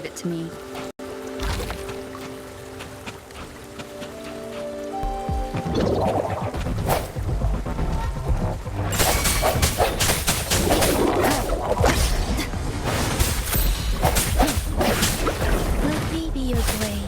it to me. Let me be your blade.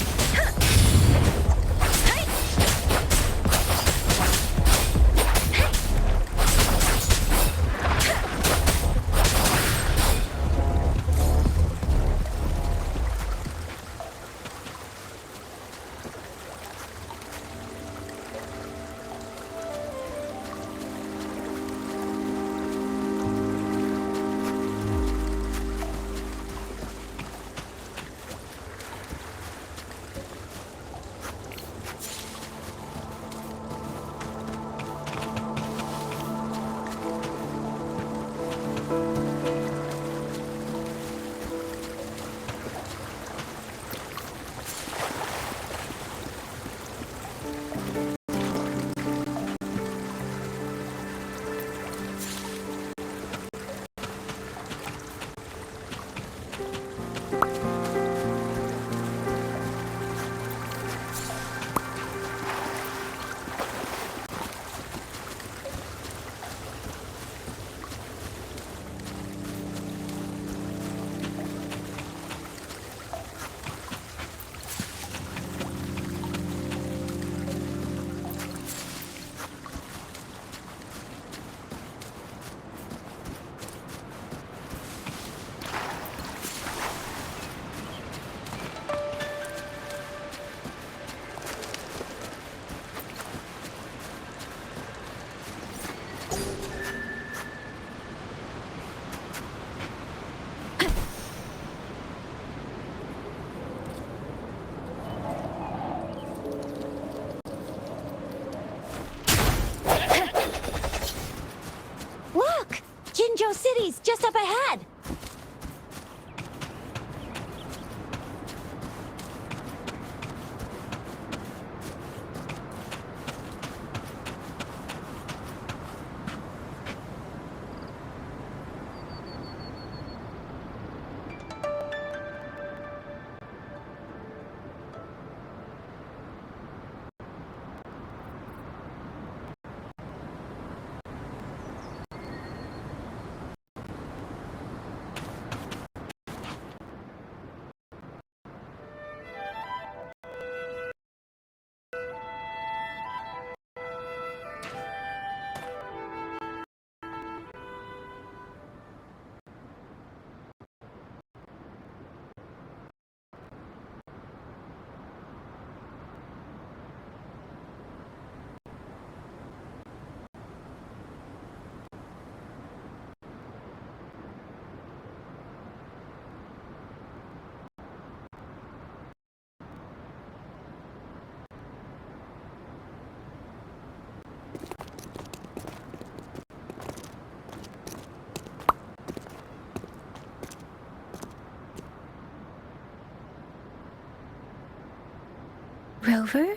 City's just up ahead. Rover?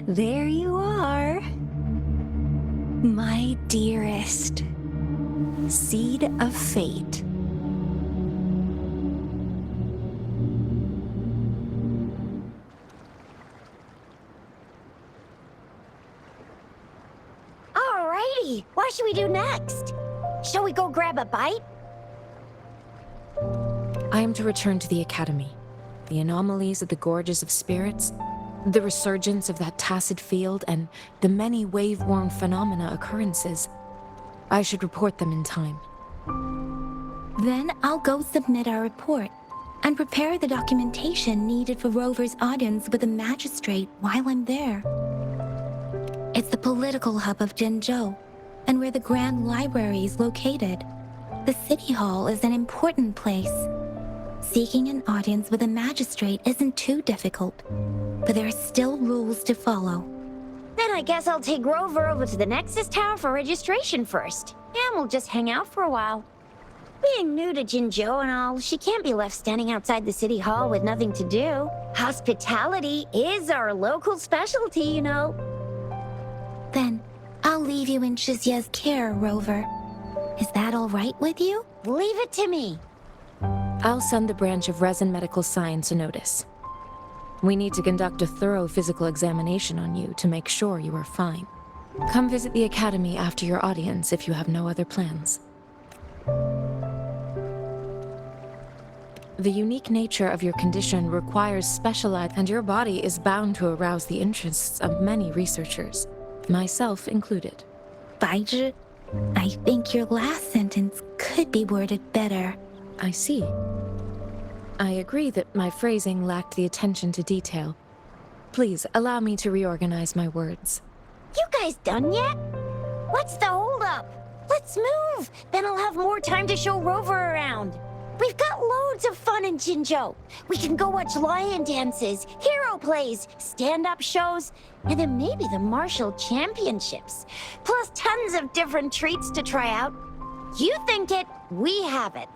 There you are. My dearest. Seed of fate. Alrighty, what should we do next? Shall we go grab a bite? I am to return to the Academy. The anomalies of the Gorges of Spirits, the resurgence of that tacit field, and the many wave-worn phenomena occurrences. I should report them in time. Then I'll go submit our report and prepare the documentation needed for Rover's audience with the magistrate while I'm there. It's the political hub of Jinzhou, and where the Grand Library is located. The City Hall is an important place. Seeking an audience with a magistrate isn't too difficult, but there are still rules to follow. Then I guess I'll take Rover over to the Nexus Tower for registration first, and we'll just hang out for a while. Being new to Jinzhou and all, she can't be left standing outside the city hall with nothing to do. Hospitality is our local specialty, you know. Then I'll leave you in Shizia's care, Rover. Is that all right with you? Leave it to me. I'll send the branch of Resin Medical Science a notice. We need to conduct a thorough physical examination on you to make sure you are fine. Come visit the academy after your audience if you have no other plans. The unique nature of your condition requires specialized, and your body is bound to arouse the interests of many researchers, myself included. Baizhi, I think your last sentence could be worded better. I see. I agree that my phrasing lacked the attention to detail. Please allow me to reorganize my words. You guys done yet? What's the holdup? Let's move. Then I'll have more time to show Rover around. We've got loads of fun in Jinzhou. We can go watch lion dances, hero plays, stand-up shows, and then maybe the martial championships. Plus tons of different treats to try out. You think it, we have it.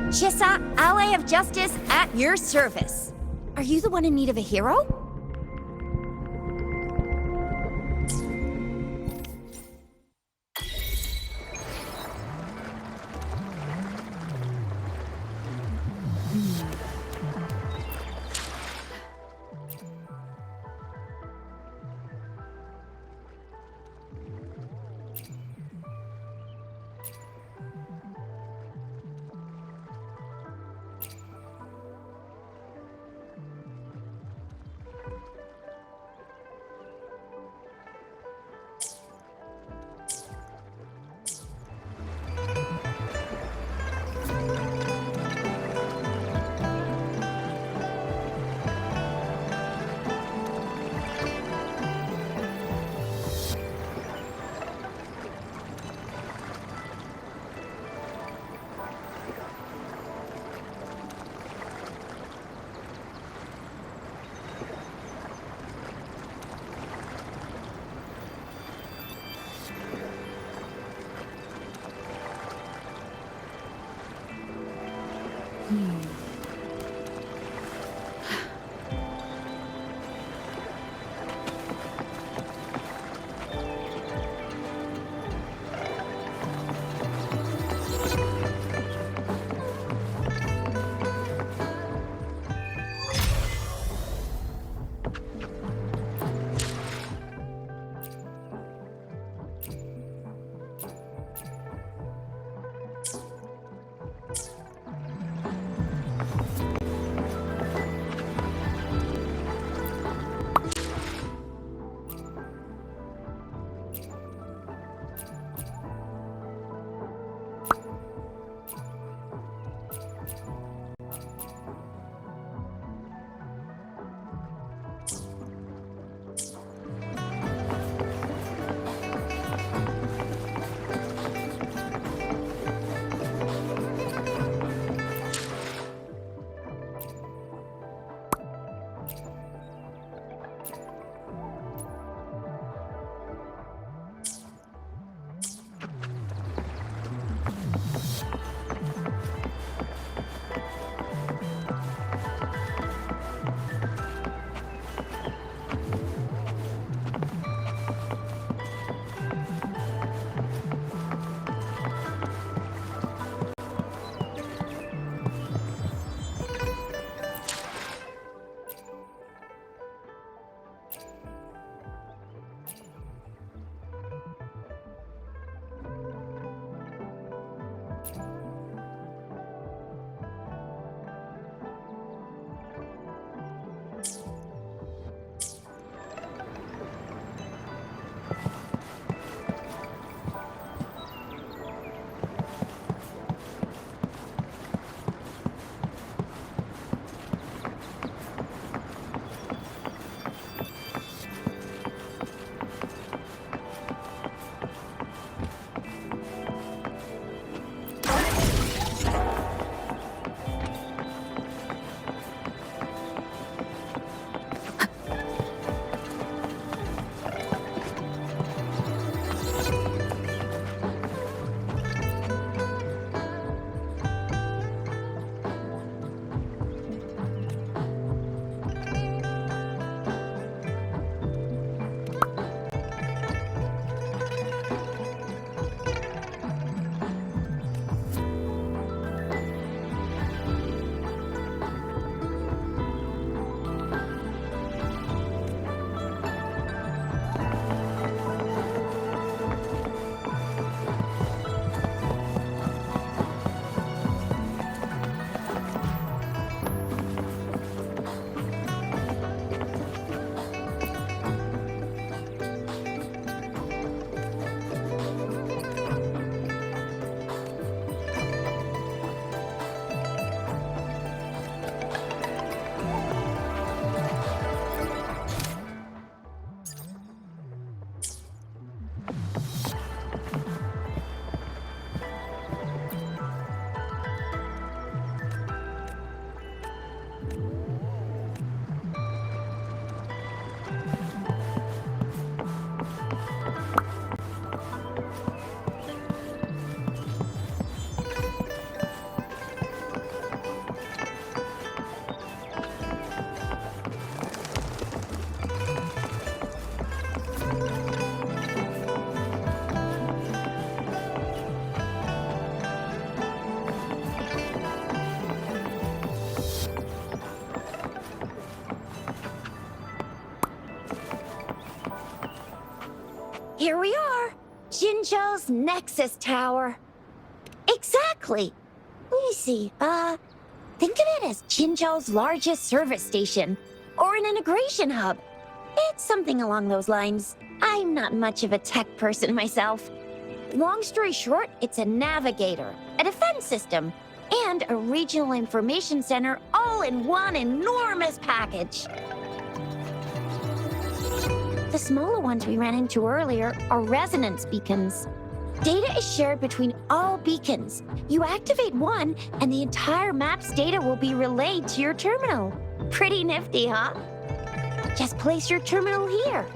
Chisa, ally of justice at your service. Are you the one in need of a hero? Here we are. Jinzhou's Nexus Tower. Exactly. Let me see. Think of it as Jinzhou's largest service station, or an integration hub. It's something along those lines. I'm not much of a tech person myself. Long story short, it's a navigator, a defense system, and a regional information center all in one enormous package. The smaller ones we ran into earlier are resonance beacons. Data is shared between all beacons. You activate one, and the entire map's data will be relayed to your terminal. Pretty nifty, huh? Just place your terminal here.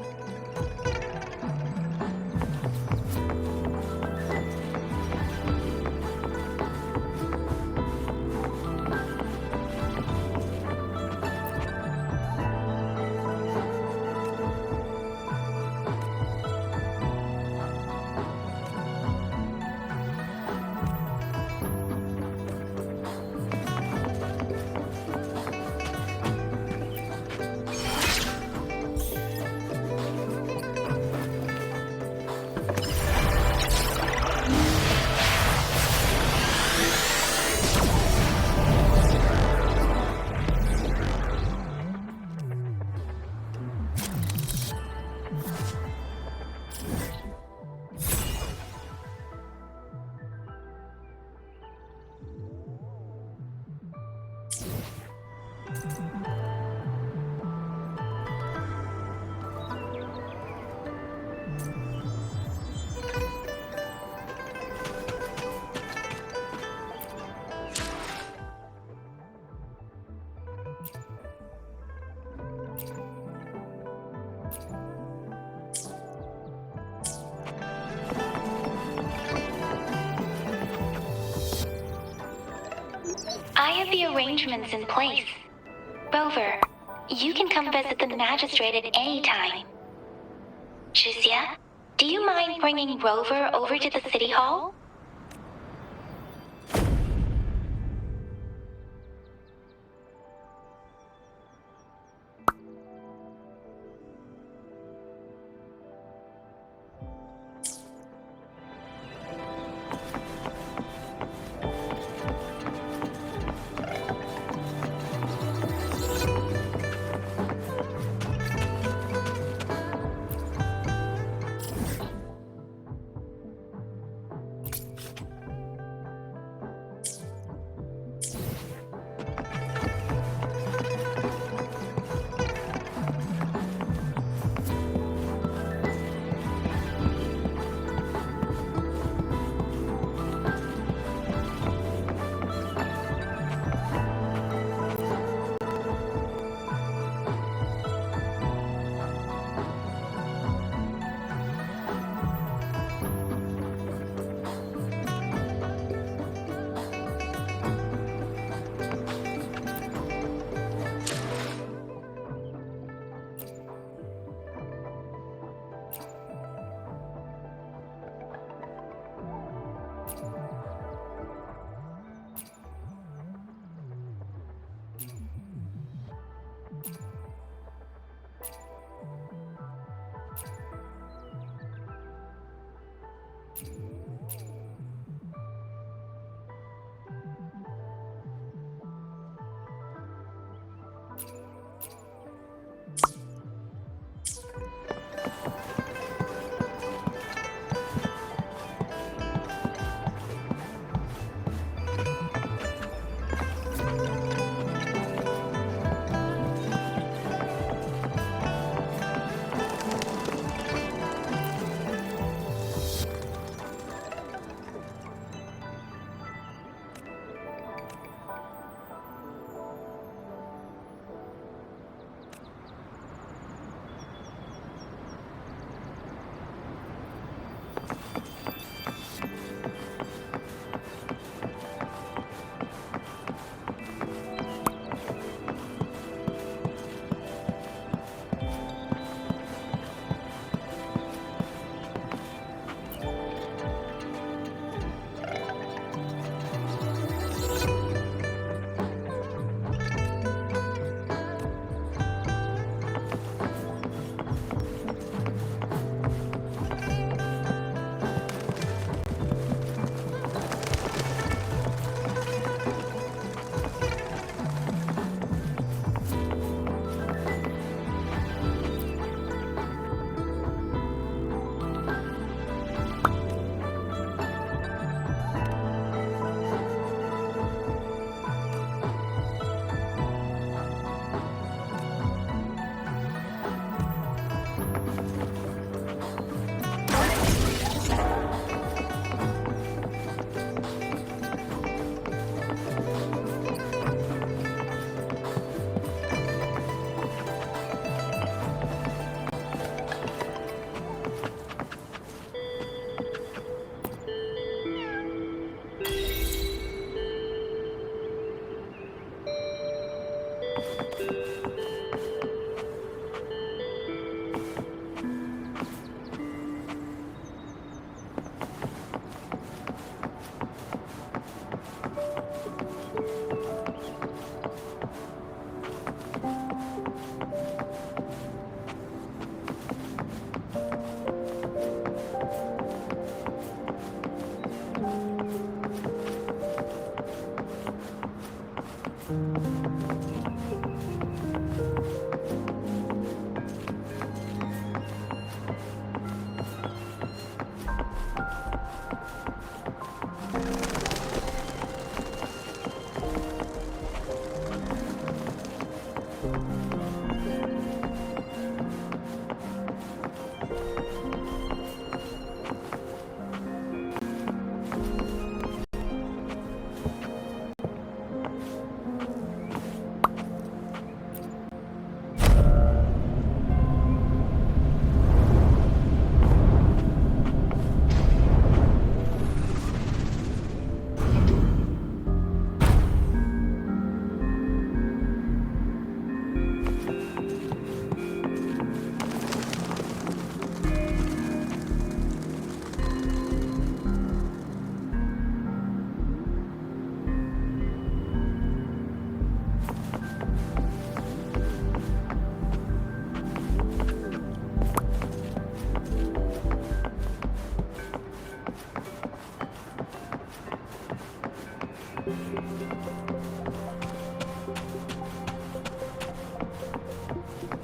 I have the arrangements in place. Rover, you can come visit the magistrate at any time. Juzia, do you mind bringing Rover over to the city hall?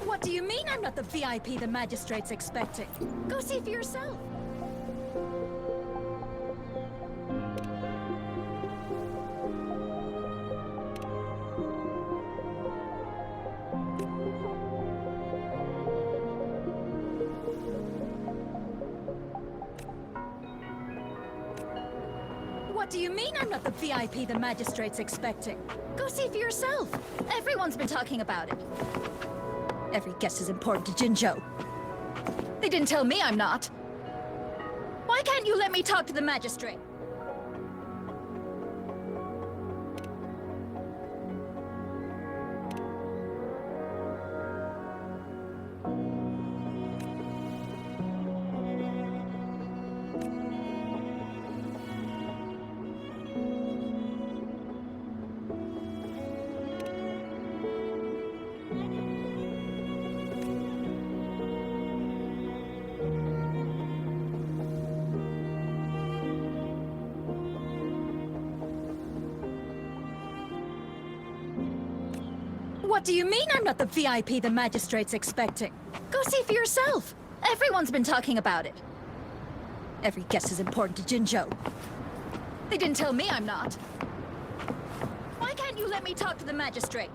What do you mean I'm not the VIP the magistrate's expecting? Go see for yourself. What do you mean I'm not the VIP the magistrate's expecting? Go see for yourself. Everyone's been talking about it. Every guest is important to Jinzhou. They didn't tell me I'm not. Why can't you let me talk to the magistrate? What do you mean I'm not the VIP the magistrate's expecting? Go see for yourself. Everyone's been talking about it. Every guest is important to Jinzhou. They didn't tell me I'm not. Why can't you let me talk to the magistrate?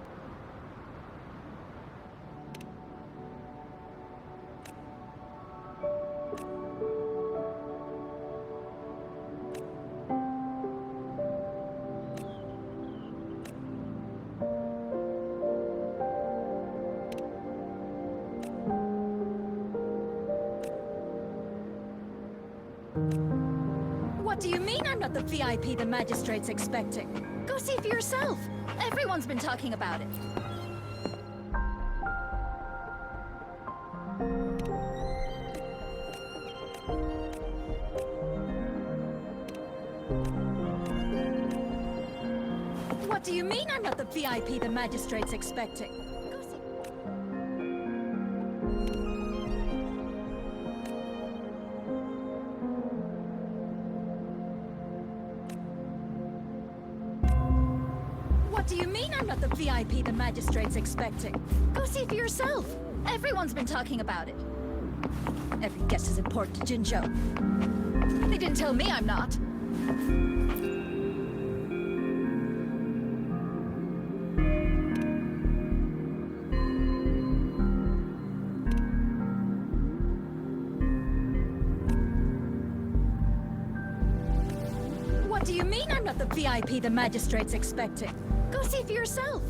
What do you mean I'm not the VIP the magistrate's expecting? Go see for yourself. Everyone's been talking about it. What do you mean I'm not the VIP the magistrate's expecting? Go see. What do you mean I'm not the VIP the magistrate's expecting? Go see for yourself. Everyone's been talking about it. Every guest is important to Jinzhou. They didn't tell me I'm not. What do you mean I'm not the VIP the magistrate's expecting? Go see for yourself.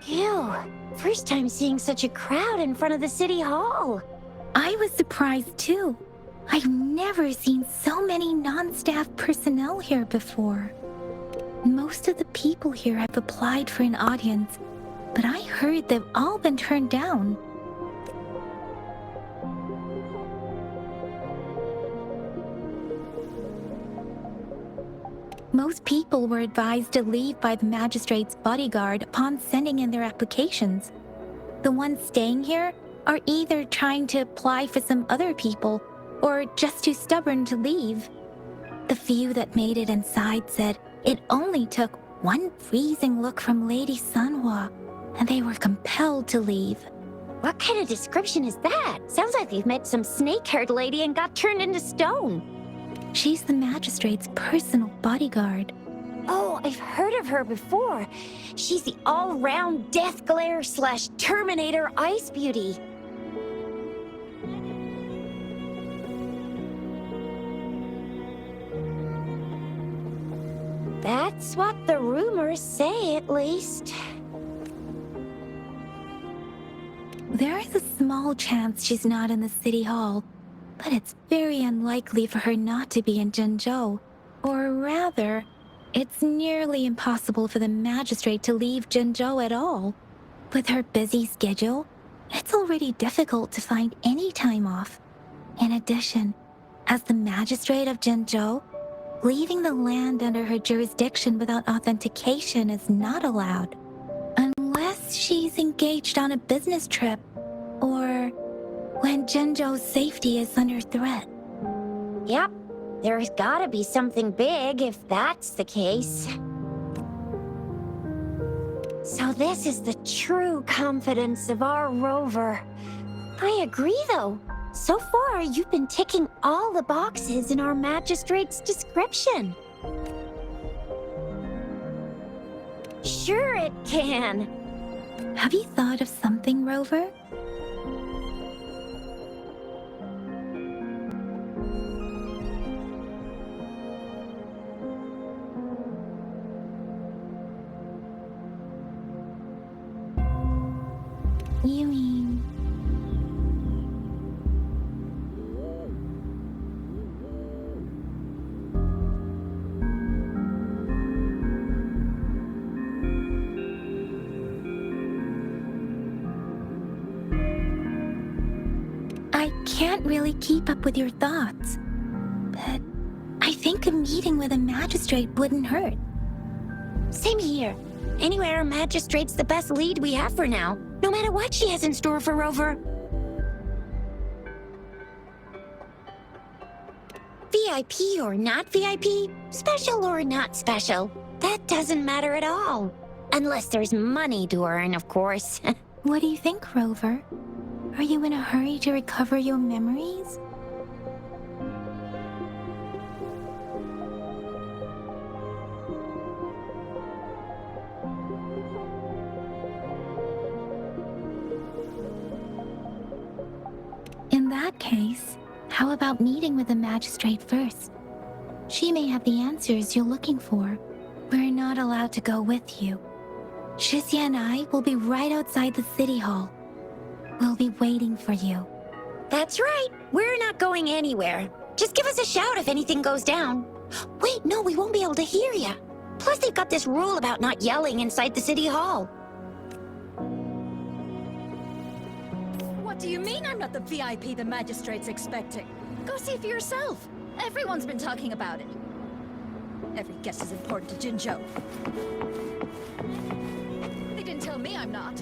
Ew. First time seeing such a crowd in front of the city hall. I was surprised too. I've never seen so many non-staff personnel here before. Most of the people here have applied for an audience, but I heard they've all been turned down. Most people were advised to leave by the magistrate's bodyguard upon sending in their applications. The ones staying here are either trying to apply for some other people or just too stubborn to leave. The few that made it inside said it only took one freezing look from Lady Sunhua, and they were compelled to leave. What kind of description is that? Sounds like you've met some snake-haired lady and got turned into stone. She's the magistrate's personal bodyguard. Oh, I've heard of her before. She's the all-round Death Glare / Terminator Ice Beauty. That's what the rumors say, at least. There is a small chance she's not in the city hall, but it's very unlikely for her not to be in Jinzhou. Or rather, it's nearly impossible for the magistrate to leave Jinzhou at all. With her busy schedule, it's already difficult to find any time off. In addition, as the magistrate of Jinzhou, leaving the land under her jurisdiction without authentication is not allowed. Unless she's engaged on a business trip, or when Jinzhou's safety is under threat. Yep, there's gotta be something big if that's the case. So this is the true confidence of our rover. I agree, though. So far, you've been ticking all the boxes in our magistrate's description. Sure it can. Have you thought of something, Rover? You mean... I can't really keep up with your thoughts, but I think a meeting with a magistrate wouldn't hurt. Same here. Anyway, our magistrate's the best lead we have for now, no matter what she has in store for Rover. VIP or not VIP, special or not special, that doesn't matter at all. Unless there's money to earn, of course. What do you think, Rover? Are you in a hurry to recover your memories? In that case, how about meeting with the magistrate first? She may have the answers you're looking for. We're not allowed to go with you. Shizia and I will be right outside the city hall. We'll be waiting for you. That's right. We're not going anywhere. Just give us a shout if anything goes down. Wait, no, we won't be able to hear you. Plus, they've got this rule about not yelling inside the city hall. What do you mean I'm not the VIP the magistrate's expecting? Go see for yourself. Everyone's been talking about it. Every guess is important to Jinzhou. They didn't tell me I'm not.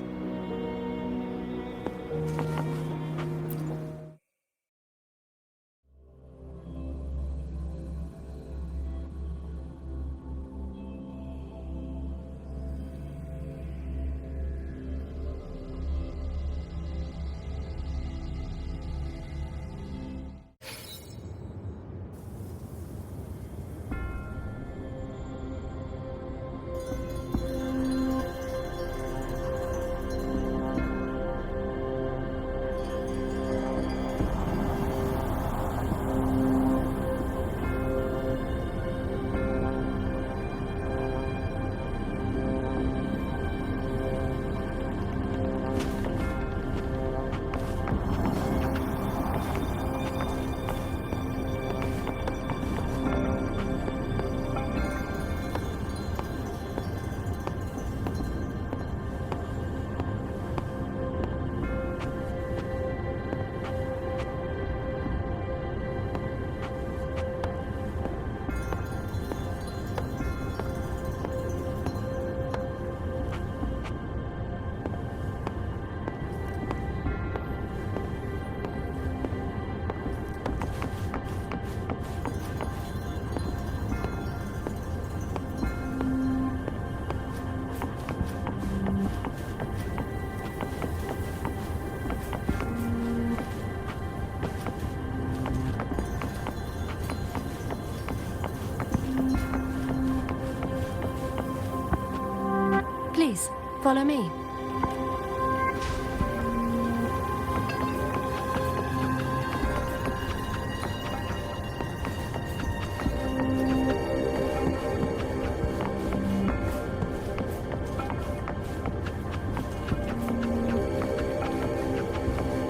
Please, follow me.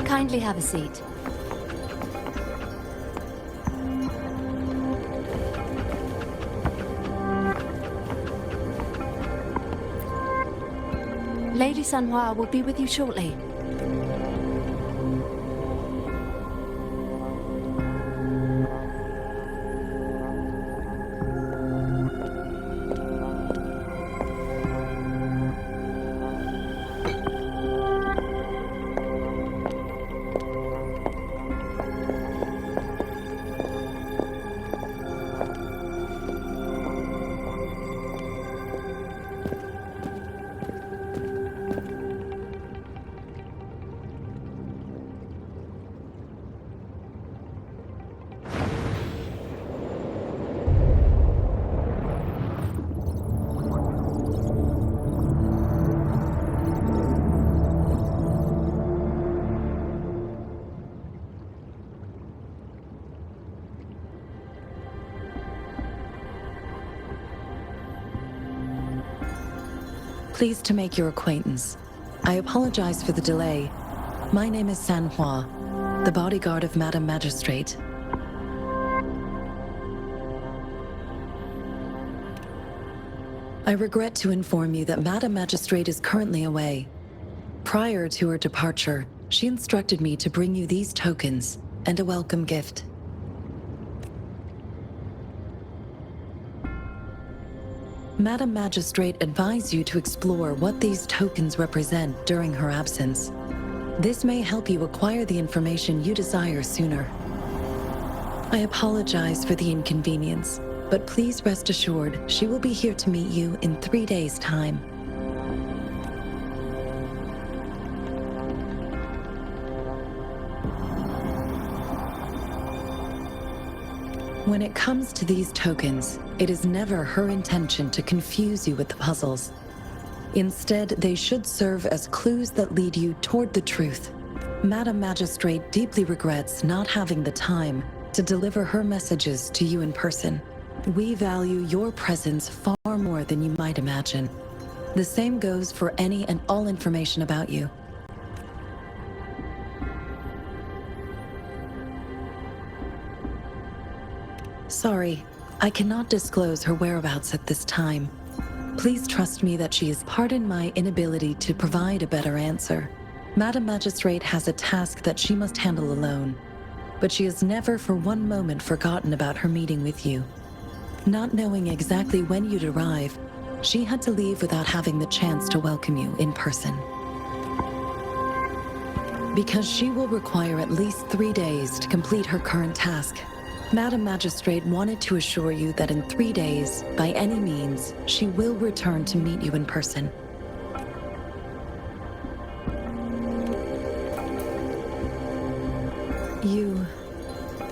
Kindly have a seat. Lady Sanhua will be with you shortly. Pleased to make your acquaintance. I apologize for the delay. My name is Sanhua, the bodyguard of Madam Magistrate. I regret to inform you that Madam Magistrate is currently away. Prior to her departure, she instructed me to bring you these tokens and a welcome gift. Madam Magistrate advised you to explore what these tokens represent during her absence. This may help you acquire the information you desire sooner. I apologize for the inconvenience, but please rest assured she will be here to meet you in 3 days' time. When it comes to these tokens, it is never her intention to confuse you with the puzzles. Instead, they should serve as clues that lead you toward the truth. Madam Magistrate deeply regrets not having the time to deliver her messages to you in person. We value your presence far more than you might imagine. The same goes for any and all information about you. Sorry, I cannot disclose her whereabouts at this time. Please trust me that she has pardoned my inability to provide a better answer. Madam Magistrate has a task that she must handle alone, but she has never for one moment forgotten about her meeting with you. Not knowing exactly when you'd arrive, she had to leave without having the chance to welcome you in person. Because she will require at least 3 days to complete her current task, Madam Magistrate wanted to assure you that in 3 days, by any means, she will return to meet you in person.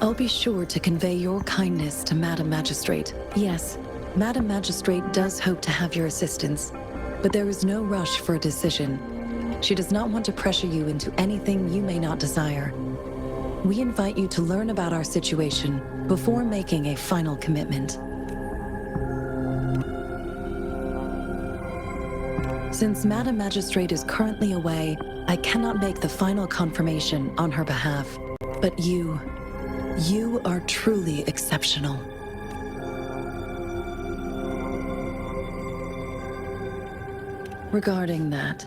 I'll be sure to convey your kindness to Madam Magistrate. Yes, Madam Magistrate does hope to have your assistance, but there is no rush for a decision. She does not want to pressure you into anything you may not desire. We invite you to learn about our situation before making a final commitment. Since Madam Magistrate is currently away, I cannot make the final confirmation on her behalf. But you are truly exceptional. Regarding that,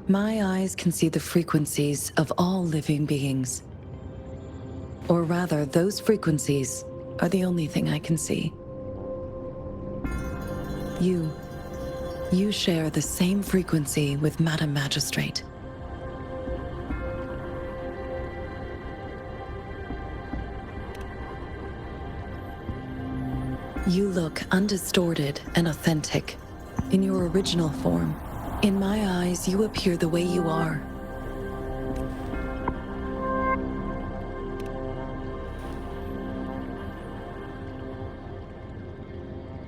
my eyes can see the frequencies of all living beings. Or rather, those frequencies are the only thing I can see. You share the same frequency with Madam Magistrate. You look undistorted and authentic in your original form. In my eyes, you appear the way you are.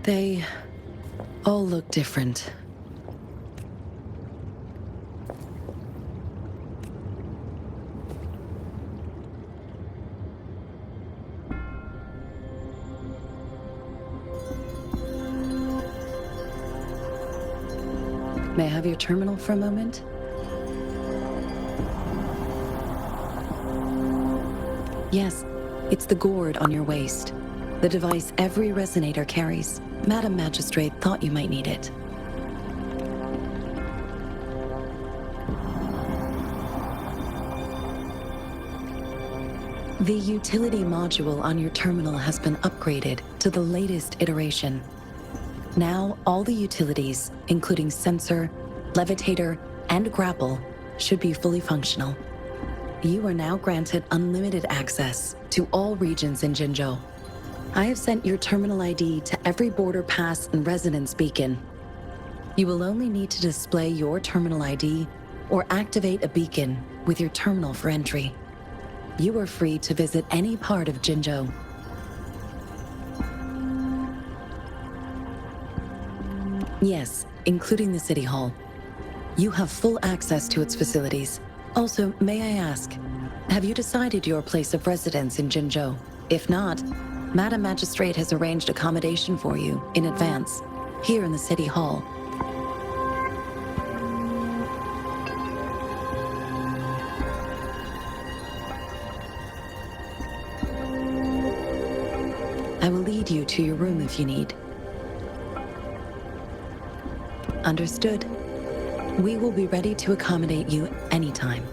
They all look different. May I have your terminal for a moment? Yes, it's the gourd on your waist. The device every resonator carries. Madam Magistrate thought you might need it. The utility module on your terminal has been upgraded to the latest iteration. Now, all the utilities, including sensor, levitator, and grapple, should be fully functional. You are now granted unlimited access to all regions in Jinzhou. I have sent your terminal ID to every border pass and residence beacon. You will only need to display your terminal ID or activate a beacon with your terminal for entry. You are free to visit any part of Jinzhou. Yes, including the City Hall. You have full access to its facilities. Also, may I ask, have you decided your place of residence in Jinzhou? If not, Madam Magistrate has arranged accommodation for you in advance, here in the City Hall. I will lead you to your room if you need. Understood. We will be ready to accommodate you anytime.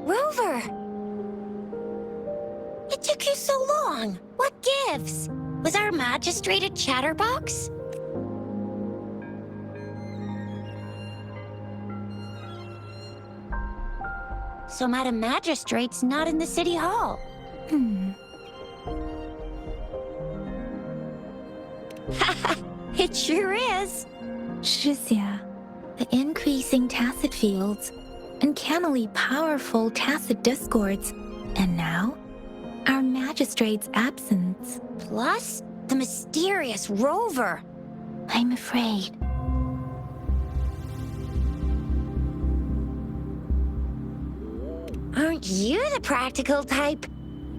Rover! It took you so long. What gives? Was our magistrate a chatterbox? So Madam Magistrate's not in the City Hall. It sure is. Shizia, the increasing tacit fields, uncannily powerful tacit discords, and now, our magistrate's absence. Plus, the mysterious Rover. I'm afraid. Aren't you the practical type?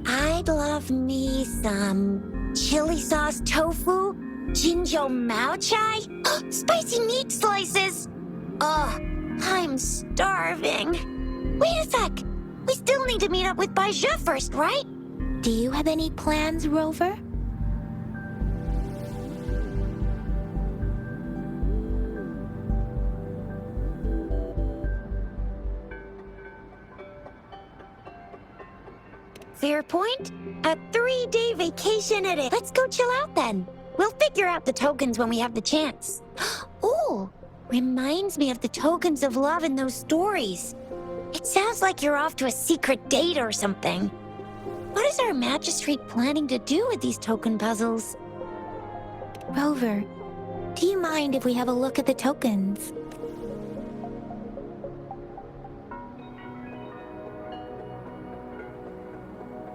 I'd love me some chili sauce tofu, Jinjo Mao Chai, spicy meat slices. Ugh, I'm starving. Wait a sec. We still need to meet up with Baija first, right? Do you have any plans, Rover? Fair point. A 3-day vacation at it. Let's go chill out then. We'll figure out the tokens when we have the chance. Ooh, reminds me of the tokens of love in those stories. It sounds like you're off to a secret date or something. What is our magistrate planning to do with these token puzzles? Rover, do you mind if we have a look at the tokens?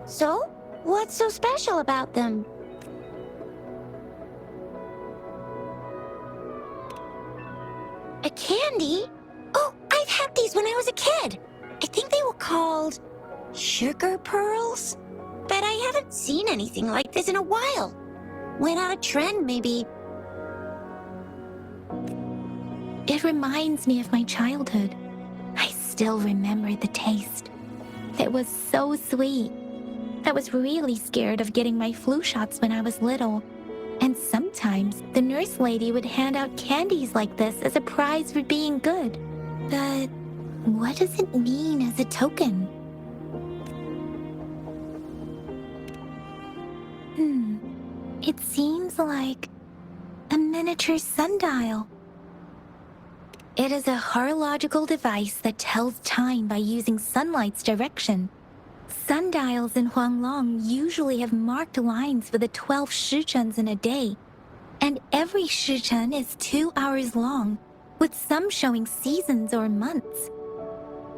So, what's so special about them? A candy? Oh, I've had these when I was a kid. I think they were called sugar pearls? But I haven't seen anything like this in a while. Went out of trend, maybe. It reminds me of my childhood. I still remember the taste. It was so sweet. I was really scared of getting my flu shots when I was little. And sometimes the nurse lady would hand out candies like this as a prize for being good. But what does it mean as a token? It seems like a miniature sundial. It is a horological device that tells time by using sunlight's direction. Sundials in Huanglong usually have marked lines for the 12 shichuns in a day, and every shichun is 2 hours long, with some showing seasons or months.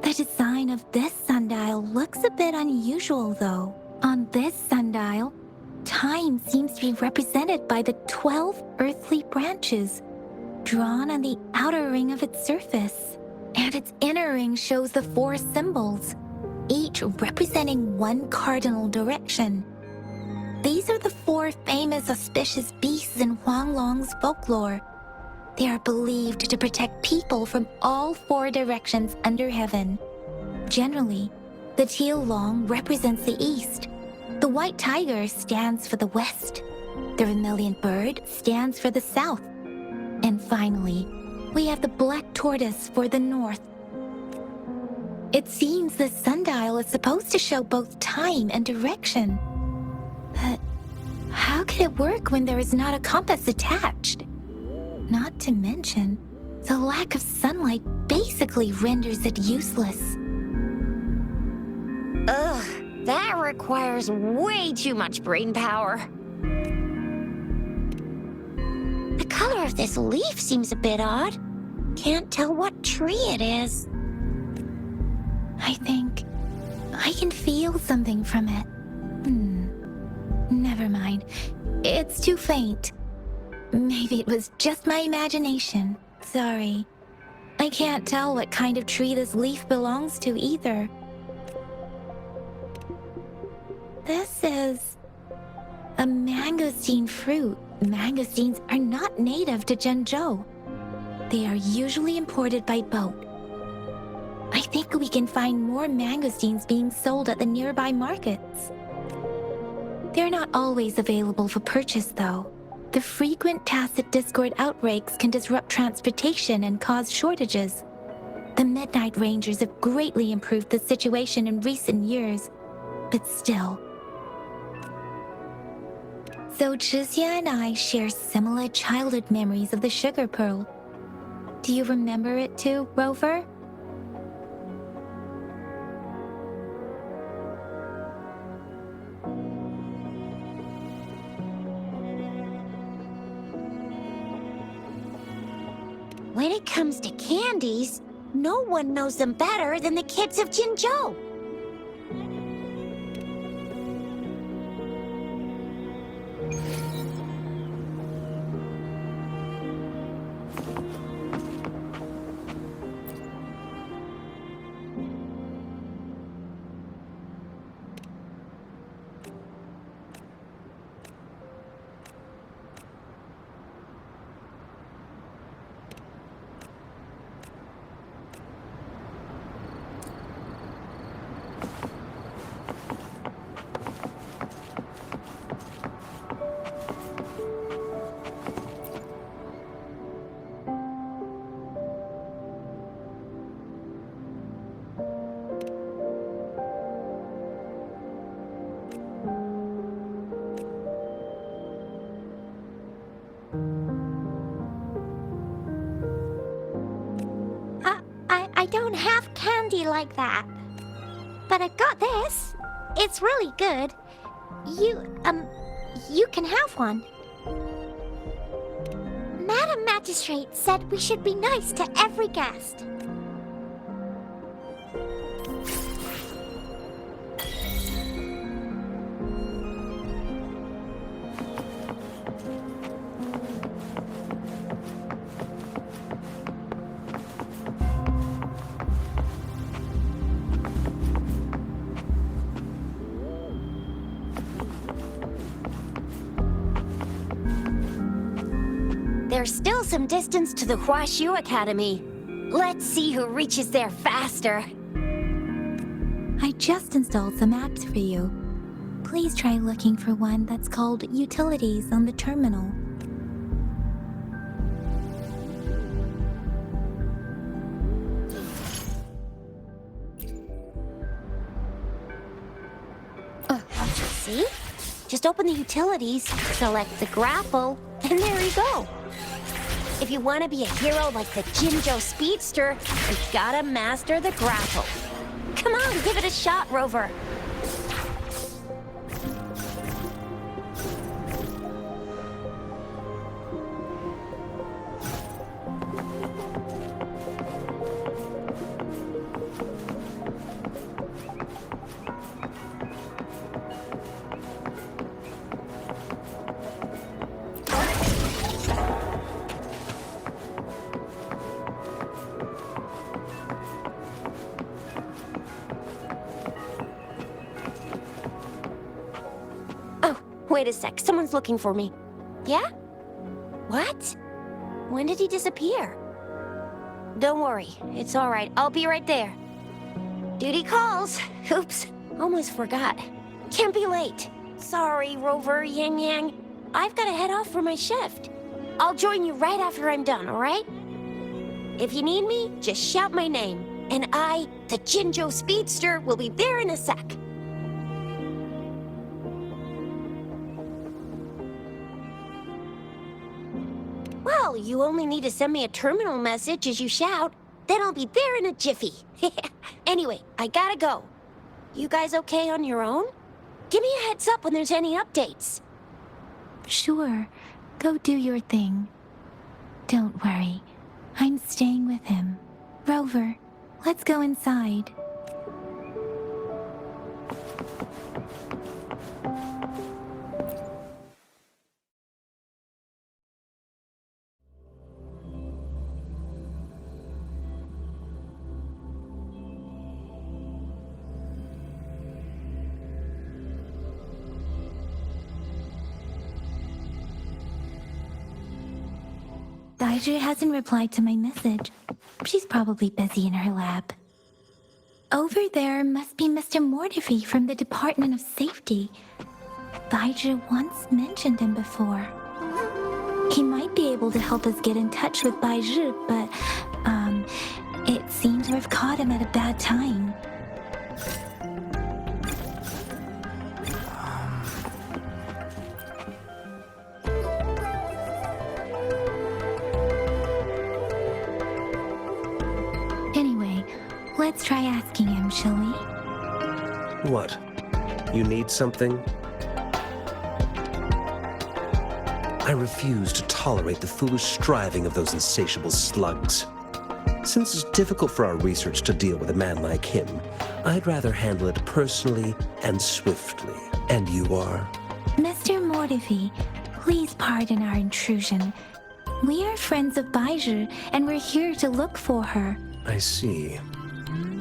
The design of this sundial looks a bit unusual, though. On this sundial, time seems to be represented by the 12 earthly branches drawn on the outer ring of its surface. And its inner ring shows the 4 symbols, each representing one cardinal direction. These are the 4 famous auspicious beasts in Huanglong's folklore. They are believed to protect people from all 4 directions under heaven. Generally, the teal long represents the east, the white tiger stands for the west, the vermilion bird stands for the south, and finally, we have the black tortoise for the north. It seems the sundial is supposed to show both time and direction. But how can it work when there is not a compass attached? Not to mention, the lack of sunlight basically renders it useless. Ugh, that requires way too much brain power. The color of this leaf seems a bit odd. Can't tell what tree it is. I think I can feel something from it. Never mind. It's too faint. Maybe it was just my imagination. Sorry. I can't tell what kind of tree this leaf belongs to either. This is a mangosteen fruit. Mangosteens are not native to Zhengzhou. They are usually imported by boat. I think we can find more mangosteens being sold at the nearby markets. They're not always available for purchase, though. The frequent tacit discord outbreaks can disrupt transportation and cause shortages. The Midnight Rangers have greatly improved the situation in recent years, but still. So Chixia and I share similar childhood memories of the Sugar Pearl. Do you remember it too, Rover? When it comes to candies, no one knows them better than the kids of Jinzhou. I don't have candy like that. But I got this. It's really good. You can have one. Madam Magistrate said we should be nice to every guest. There's still some distance to the Huaxiu Academy. Let's see who reaches there faster. I just installed some apps for you. Please try looking for one that's called Utilities on the terminal. See? Just open the utilities, select the grapple, and there you go. If you want to be a hero like the Jinzhou Speedster, you gotta master the grapple. Come on, give it a shot, Rover. Wait a sec, someone's looking for me. Yeah? What? When did he disappear? Don't worry, it's alright. I'll be right there. Duty calls. Oops, almost forgot. Can't be late. Sorry, Rover, Yang Yang. I've got to head off for my shift. I'll join you right after I'm done, alright? If you need me, just shout my name. And I, the Jinjo Speedster, will be there in a sec. Well, you only need to send me a terminal message as you shout. Then I'll be there in a jiffy. Anyway, I gotta go. You guys okay on your own? Give me a heads up when there's any updates. Sure, go do your thing. Don't worry, I'm staying with him. Rover, let's go inside. Daiju hasn't replied to my message. She's probably busy in her lab. Over there must be Mr. Mortifi from the Department of Safety. Daiju once mentioned him before. He might be able to help us get in touch with Baizhi, but, it seems we've caught him at a bad time. Anyway, let's try asking him, shall we? What? You need something? I refuse to tolerate the foolish striving of those insatiable slugs. Since it's difficult for our research to deal with a man like him, I'd rather handle it personally and swiftly. And you are? Mr. Mortifi, please pardon our intrusion. We are friends of Baizhi, and we're here to look for her. I see.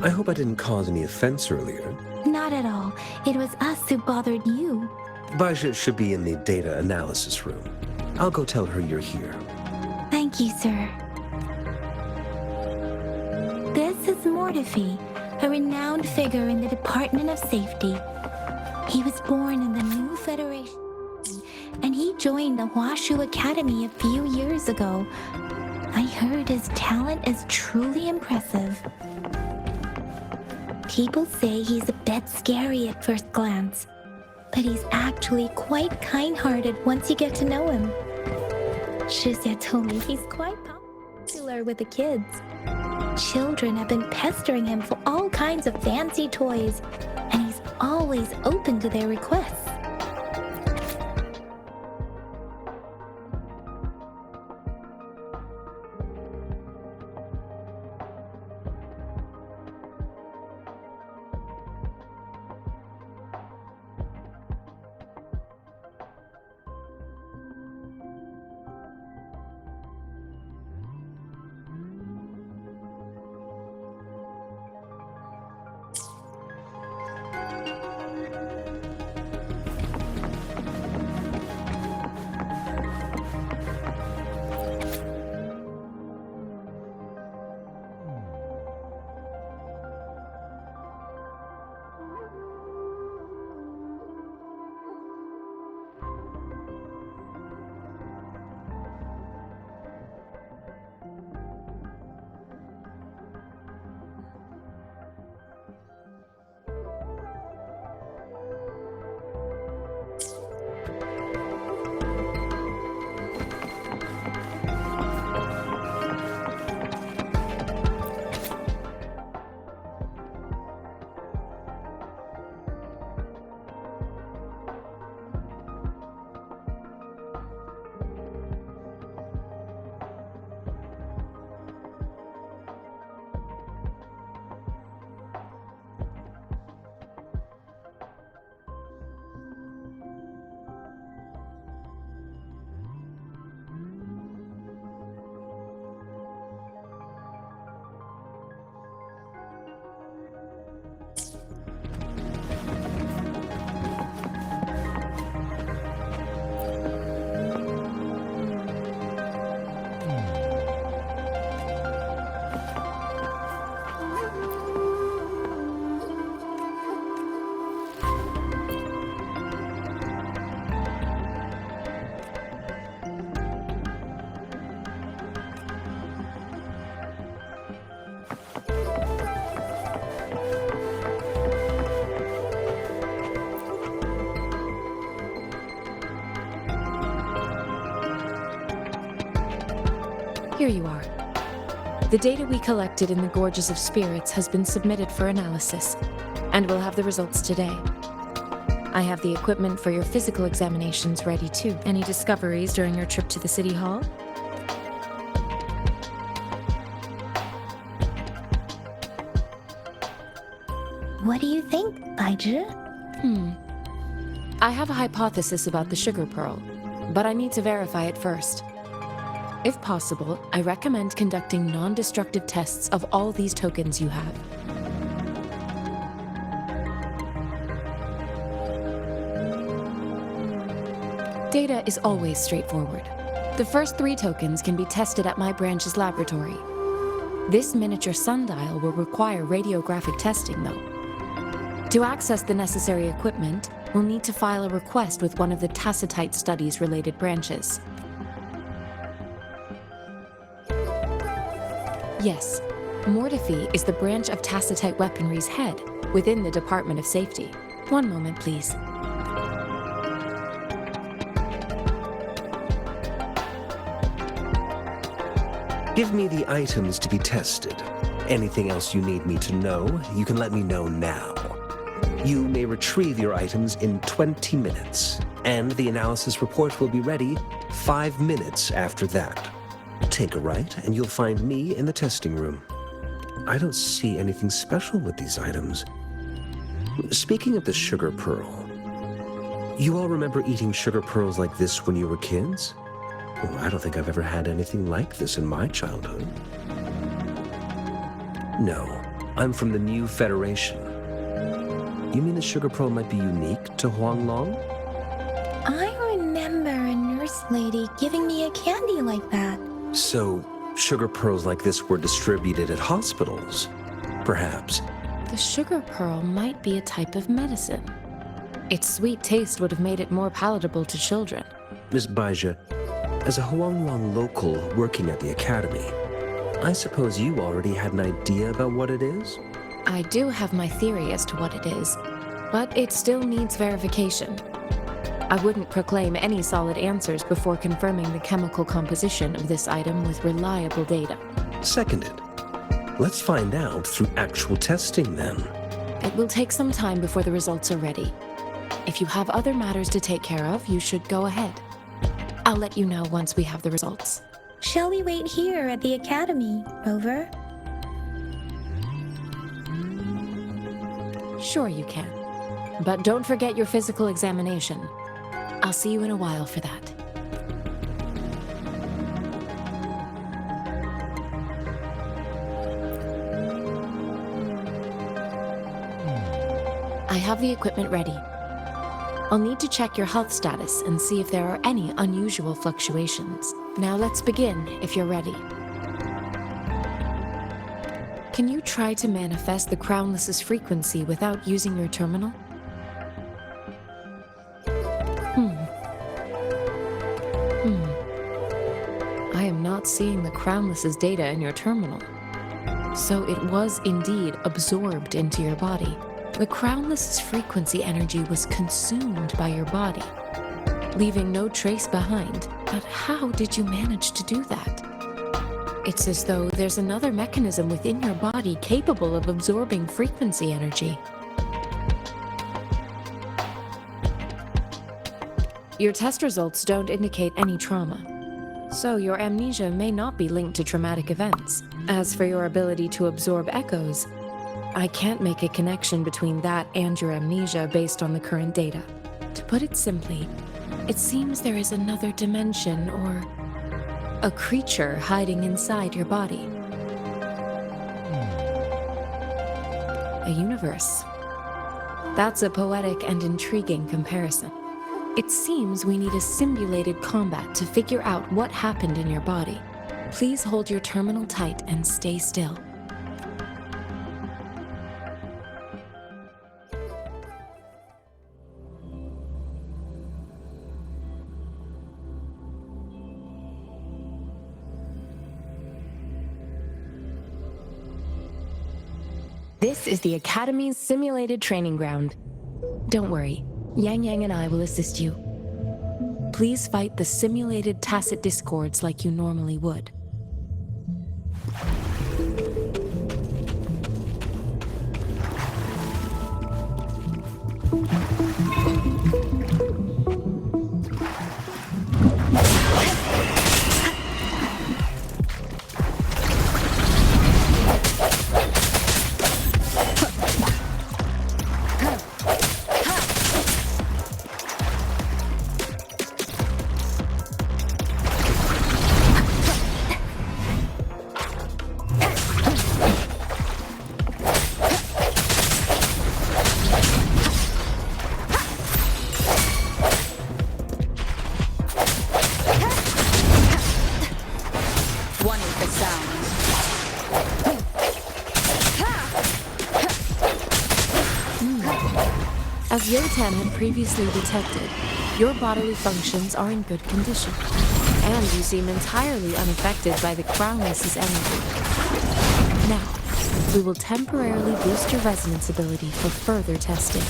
I hope I didn't cause any offense earlier. Not at all. It was us who bothered you. Baja should be in the data analysis room. I'll go tell her you're here. Thank you, sir. This is Mortifi, a renowned figure in the Department of Safety. He was born in the new Federation, and he joined the Huashu Academy a few years ago. I heard his talent is truly impressive. People say he's a bit scary at first glance, but he's actually quite kind-hearted once you get to know him. Shizia told me he's quite popular with the kids. Children have been pestering him for all kinds of fancy toys, and he's always open to their requests. Here you are. The data we collected in the Gorges of Spirits has been submitted for analysis, and we'll have the results today. I have the equipment for your physical examinations ready too. Any discoveries during your trip to the City Hall? What do you think, Baizhi? I have a hypothesis about the sugar pearl, but I need to verify it first. If possible, I recommend conducting non-destructive tests of all these tokens you have. Data is always straightforward. The first 3 tokens can be tested at my branch's laboratory. This miniature sundial will require radiographic testing, though. To access the necessary equipment, we'll need to file a request with one of the Tacitite Studies-related branches. Yes, Mortefi is the branch of Tacitite Weaponry's head within the Department of Safety. One moment, please. Give me the items to be tested. Anything else you need me to know, you can let me know now. You may retrieve your items in 20 minutes, and the analysis report will be ready 5 minutes after that. Take a right, and you'll find me in the testing room. I don't see anything special with these items. Speaking of the sugar pearl, you all remember eating sugar pearls like this when you were kids? Well, I don't think I've ever had anything like this in my childhood. No, I'm from the New Federation. You mean the sugar pearl might be unique to Huanglong? I remember a nurse lady giving me a candy like that. So, sugar pearls like this were distributed at hospitals, perhaps. The sugar pearl might be a type of medicine. Its sweet taste would have made it more palatable to children. Miss Baizhi, as a Huanglong local working at the academy, I suppose you already had an idea about what it is? I do have my theory as to what it is, but it still needs verification. I wouldn't proclaim any solid answers before confirming the chemical composition of this item with reliable data. Seconded. Let's find out through actual testing then. It will take some time before the results are ready. If you have other matters to take care of, you should go ahead. I'll let you know once we have the results. Shall we wait here at the academy, Rover? Sure you can. But don't forget your physical examination. I'll see you in a while for that. I have the equipment ready. I'll need to check your health status and see if there are any unusual fluctuations. Now let's begin, if you're ready. Can you try to manifest the Crownless's frequency without using your terminal? I am not seeing the Crownless's data in your terminal. So it was indeed absorbed into your body. The Crownless's frequency energy was consumed by your body, leaving no trace behind. But how did you manage to do that? It's as though there's another mechanism within your body capable of absorbing frequency energy. Your test results don't indicate any trauma, so your amnesia may not be linked to traumatic events. As for your ability to absorb echoes, I can't make a connection between that and your amnesia based on the current data. To put it simply, it seems there is another dimension or a creature hiding inside your body. A universe. That's a poetic and intriguing comparison. It seems we need a simulated combat to figure out what happened in your body. Please hold your terminal tight and stay still. This is the Academy's simulated training ground. Don't worry, Yang Yang and I will assist you. Please fight the simulated tacit discords like you normally would. As Yotan had previously detected, your bodily functions are in good condition, and you seem entirely unaffected by the Crownless's energy. Now, we will temporarily boost your resonance ability for further testing.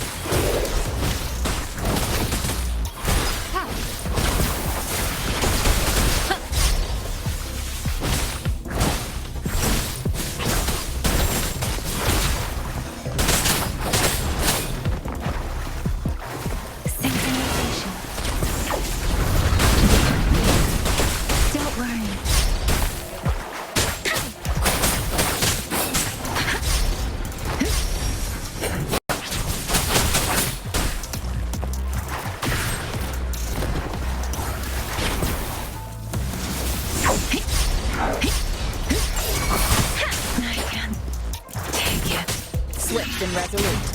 Swift and resolute.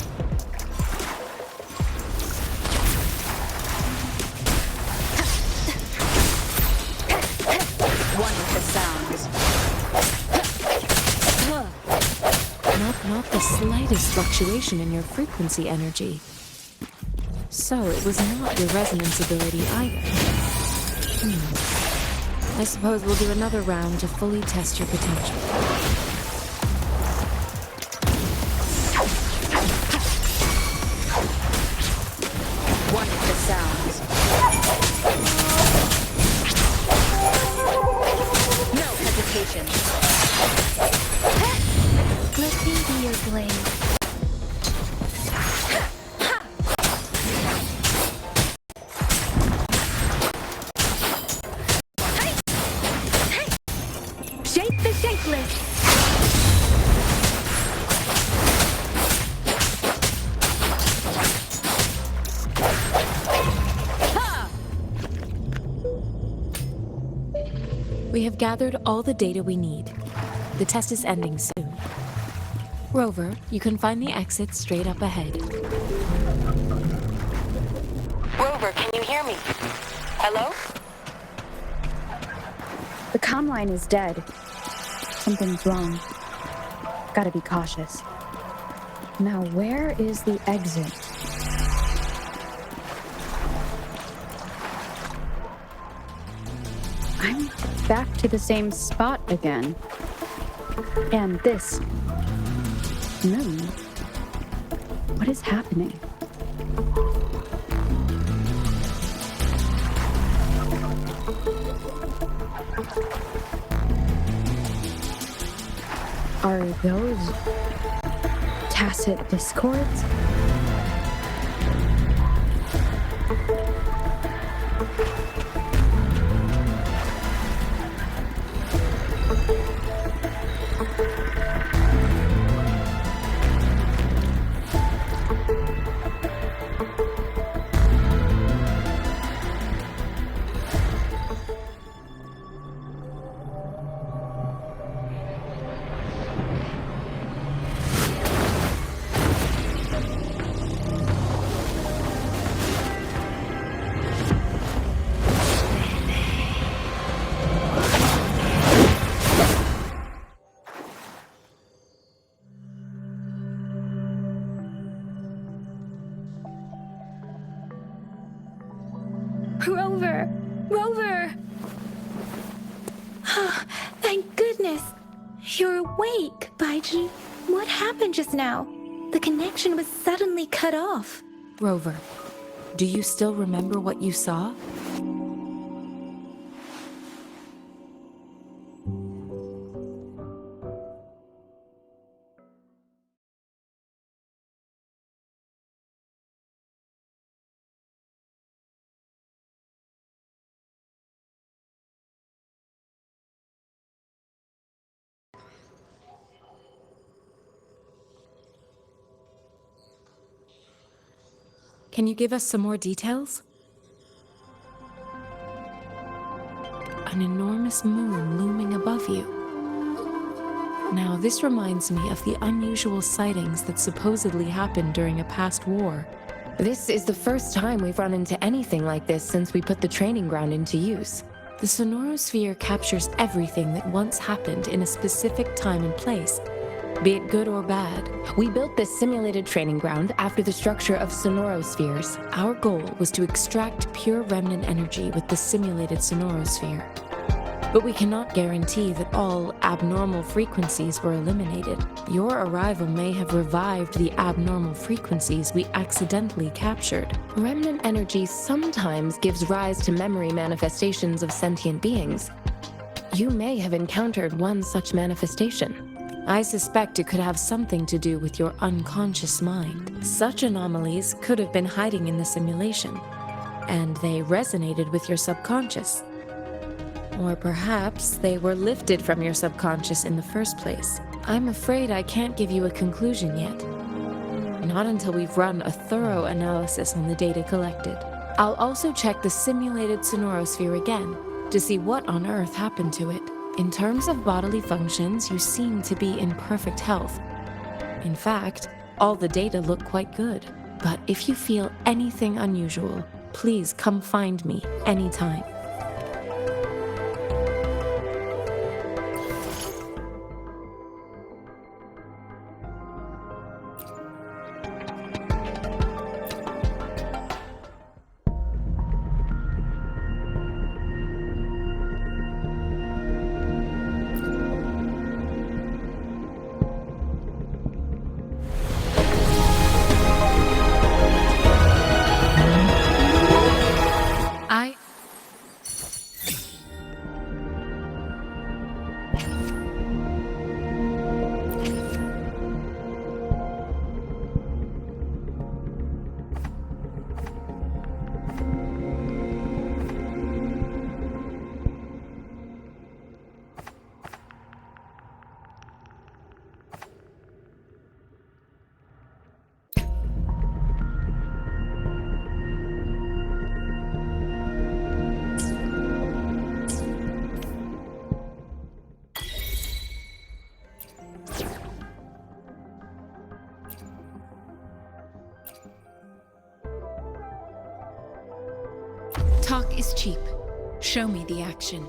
One with the sounds. Not the slightest fluctuation in your frequency energy. So it was not your resonance ability either. I suppose we'll do another round to fully test your potential. One with the sounds. No hesitation. Let me be your blade. Shape the shapeless! We have gathered all the data we need. The test is ending soon. Rover, you can find the exit straight up ahead. Rover, can you hear me? Hello? The comm line is dead. Something's wrong. Gotta be cautious. Now, where is the exit? I'm back to the same spot again. And this moon. What is happening? Are those tacit discords? Rover! Rover! Thank goodness! You're awake, Baiji. What happened just now? The connection was suddenly cut off. Rover, do you still remember what you saw? Can you give us some more details? An enormous moon looming above you. Now, this reminds me of the unusual sightings that supposedly happened during a past war. This is the first time we've run into anything like this since we put the training ground into use. The sonorosphere captures everything that once happened in a specific time and place, be it good or bad. We built this simulated training ground after the structure of sonorospheres. Our goal was to extract pure remnant energy with the simulated sonorosphere. But we cannot guarantee that all abnormal frequencies were eliminated. Your arrival may have revived the abnormal frequencies we accidentally captured. Remnant energy sometimes gives rise to memory manifestations of sentient beings. You may have encountered one such manifestation. I suspect it could have something to do with your unconscious mind. Such anomalies could have been hiding in the simulation, and they resonated with your subconscious. Or perhaps they were lifted from your subconscious in the first place. I'm afraid I can't give you a conclusion yet. Not until we've run a thorough analysis on the data collected. I'll also check the simulated sonorosphere again to see what on earth happened to it. In terms of bodily functions, you seem to be in perfect health. In fact, all the data look quite good. But if you feel anything unusual, please come find me anytime. Talk is cheap. Show me the action.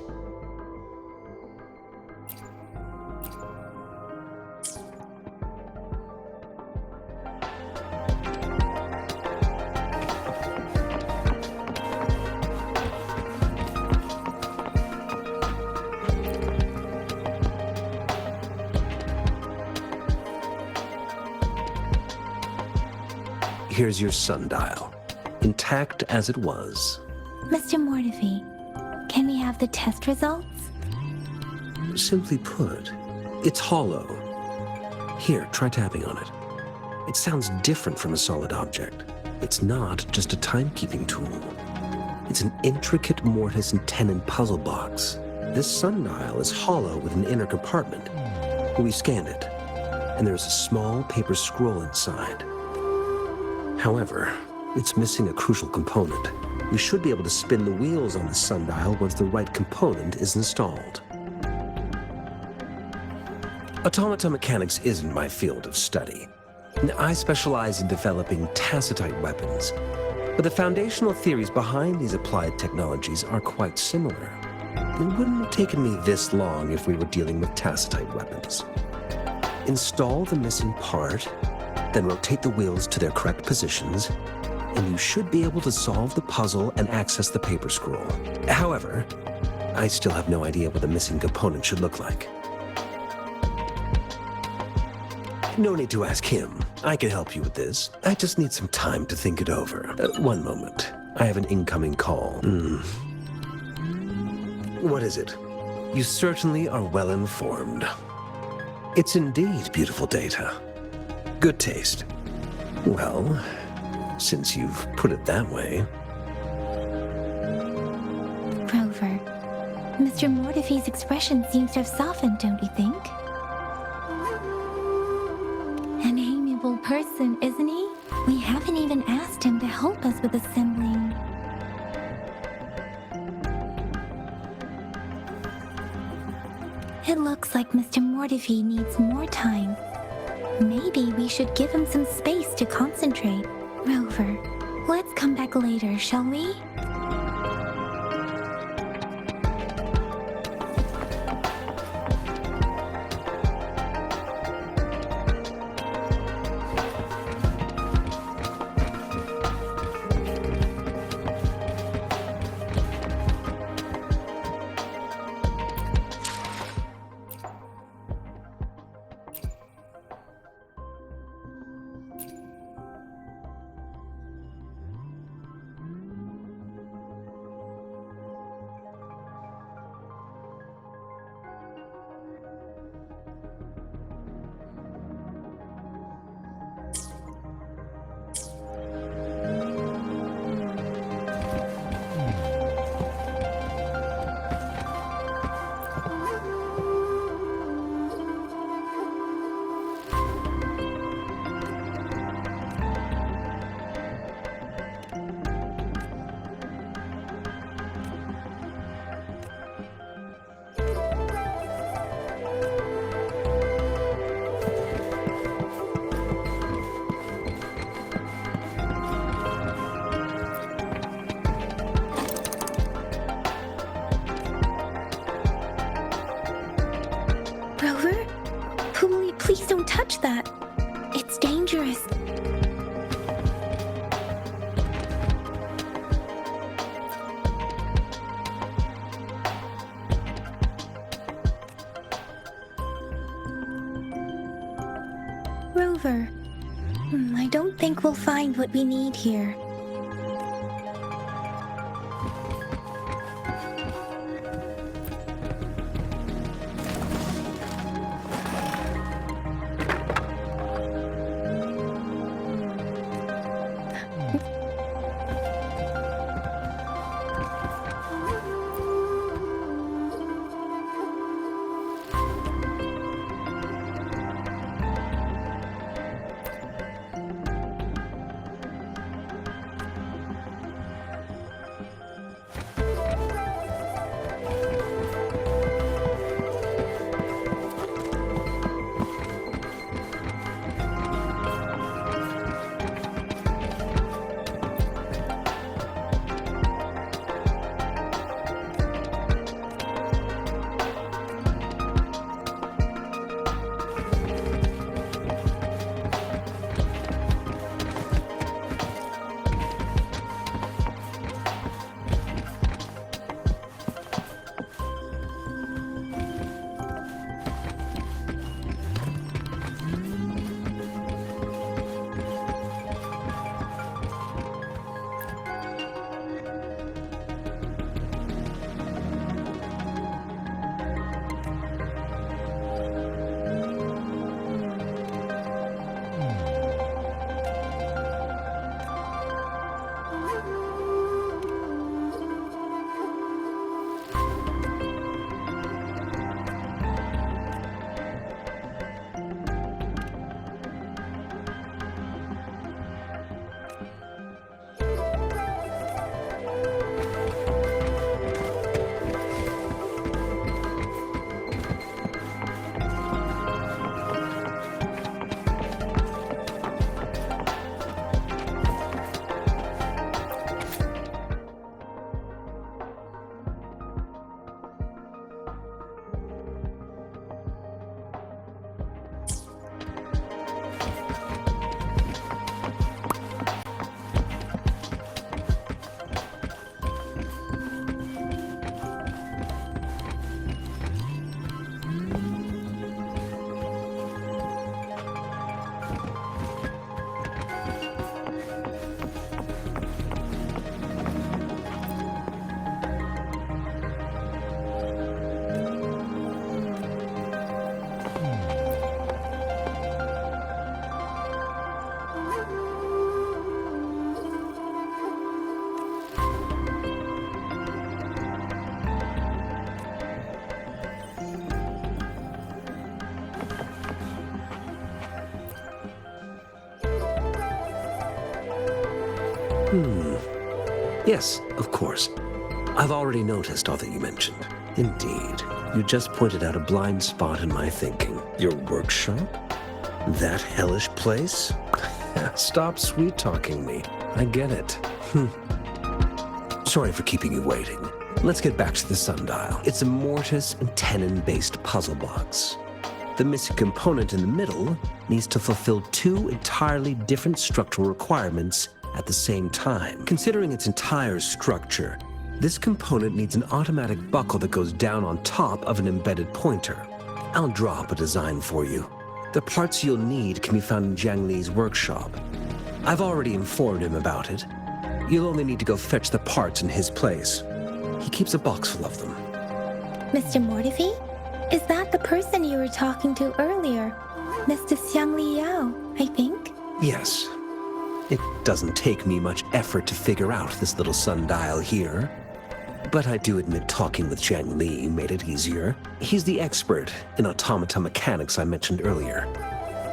Here's your sundial, intact as it was. Mr. Mortefi, can we have the test results? Simply put, it's hollow. Here, try tapping on it. It sounds different from a solid object. It's not just a timekeeping tool. It's an intricate mortise and tenon puzzle box. This sundial is hollow with an inner compartment. We scanned it, and there's a small paper scroll inside. However, it's missing a crucial component. We should be able to spin the wheels on the sundial once the right component is installed. Automata mechanics isn't my field of study. I specialize in developing tacitite weapons, but the foundational theories behind these applied technologies are quite similar. It wouldn't have taken me this long if we were dealing with tacitite weapons. Install the missing part, then rotate the wheels to their correct positions, and you should be able to solve the puzzle and access the paper scroll. However, I still have no idea what the missing component should look like. No need to ask him. I can help you with this. I just need some time to think it over. One moment. I have an incoming call. What is it? You certainly are well informed. It's indeed beautiful data. Good taste. Well, since you've put it that way. Rover, Mr. Mortefi's expression seems to have softened, don't you think? An amiable person, isn't he? We haven't even asked him to help us with assembling. It looks like Mr. Mortefi needs more time. Maybe we should give him some space to concentrate. Rover, let's come back later, shall we? Rover? Pumuli, please don't touch that. It's dangerous. Rover, I don't think we'll find what we need here. Yes, of course. I've already noticed all that you mentioned. Indeed. You just pointed out a blind spot in my thinking. Your workshop? That hellish place? Stop sweet-talking me. I get it. Sorry for keeping you waiting. Let's get back to the sundial. It's a mortise and tenon-based puzzle box. The missing component in the middle needs to fulfill two entirely different structural requirements at the same time. Considering its entire structure, this component needs an automatic buckle that goes down on top of an embedded pointer. I'll draw up a design for you. The parts you'll need can be found in Jiang Li's workshop. I've already informed him about it. You'll only need to go fetch the parts in his place. He keeps a box full of them. Mr. Mortefi? Is that the person you were talking to earlier? Mr. Xiang Liao, I think? Yes. It doesn't take me much effort to figure out this little sundial here. But I do admit talking with Jiang Li made it easier. He's the expert in automata mechanics I mentioned earlier.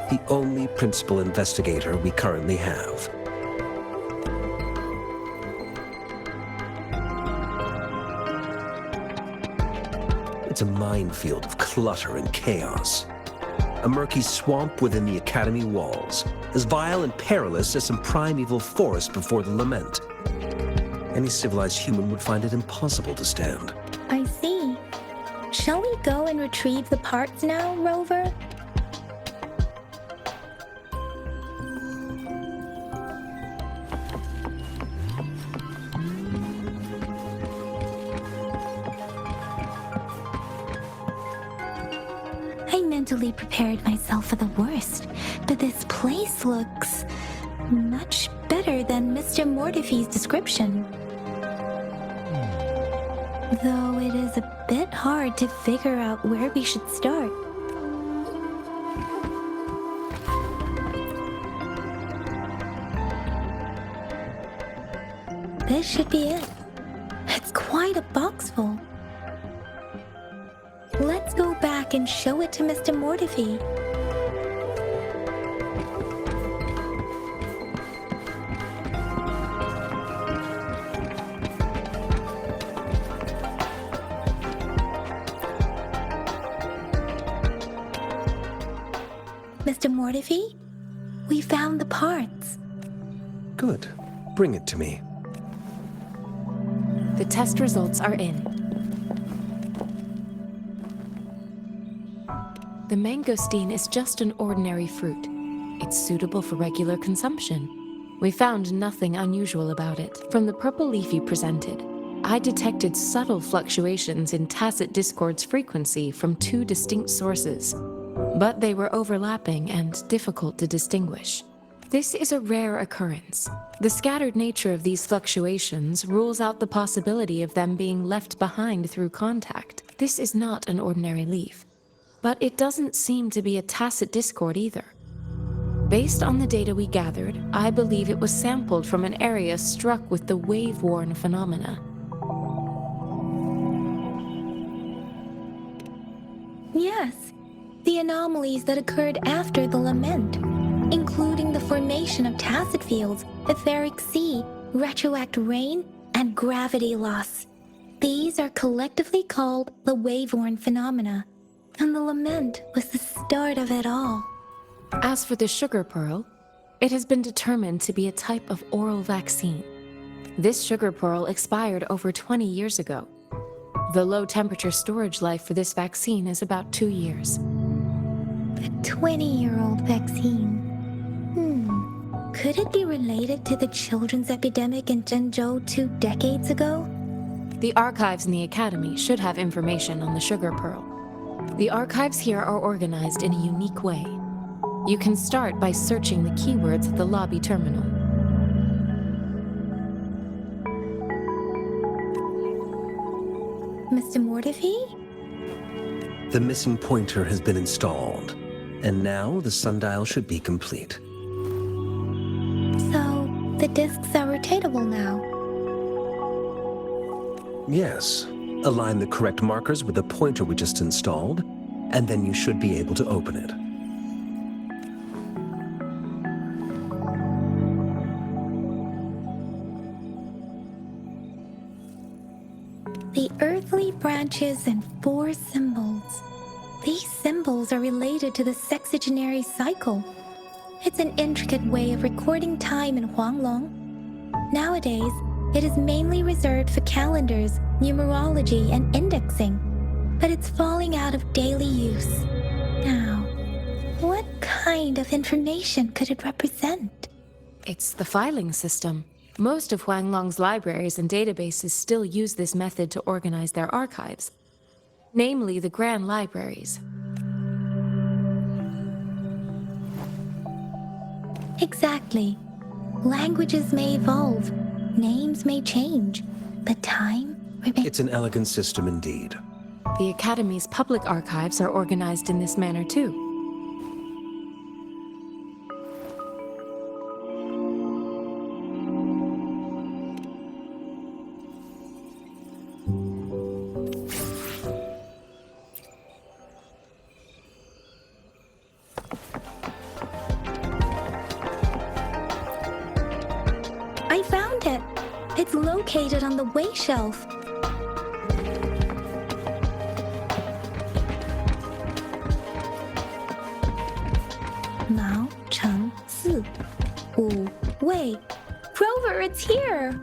The only principal investigator we currently have. It's a minefield of clutter and chaos. A murky swamp within the Academy walls, as vile and perilous as some primeval forest before the lament. Any civilized human would find it impossible to stand. I see. Shall we go and retrieve the parts now, Rover? I mentally prepared myself for the worst, but this place looks much better than Mr. Mortefi's description. Though it is a bit hard to figure out where we should start. This should be it. It's quite a box full. Let's go back and show it to Mr. Mortefi. Mr. Mortefi, we found the parts. Good. Bring it to me. The test results are in. The mangosteen is just an ordinary fruit. It's suitable for regular consumption. We found nothing unusual about it. From the purple leaf you presented, I detected subtle fluctuations in tacit discord's frequency from two distinct sources, but they were overlapping and difficult to distinguish. This is a rare occurrence. The scattered nature of these fluctuations rules out the possibility of them being left behind through contact. This is not an ordinary leaf. But it doesn't seem to be a tacit discord either. Based on the data we gathered, I believe it was sampled from an area struck with the wave-worn phenomena. Yes, the anomalies that occurred after the lament, including the formation of tacit fields, etheric sea, retroact rain, and gravity loss. These are collectively called the wave-worn phenomena. And the lament was the start of it all. As for the sugar pearl, it has been determined to be a type of oral vaccine. This sugar pearl expired over 20 years ago. The low-temperature storage life for this vaccine is about 2 years. A 20-year-old vaccine. Could it be related to the children's epidemic in Zhengzhou 2 decades ago? The archives in the Academy should have information on the sugar pearl. The archives here are organized in a unique way. You can start by searching the keywords at the lobby terminal. Mr. Mortefi? The missing pointer has been installed, and now the sundial should be complete. So, the discs are rotatable now? Yes. Align the correct markers with the pointer we just installed, and then you should be able to open it. branches and 4 symbols. These symbols are related to the sexagenary cycle. It's an intricate way of recording time in Huanglong. Nowadays, it is mainly reserved for calendars, numerology, and indexing, but it's falling out of daily use. Now, what kind of information could it represent? It's the filing system. Most of Huanglong's libraries and databases still use this method to organize their archives, namely the Grand Libraries. Exactly. Languages may evolve, names may change, but time remains. It's an elegant system indeed. The Academy's public archives are organized in this manner too. I found it. It's located on the way shelf. Mao Cheng Si. Wu Wei. Rover, it's here!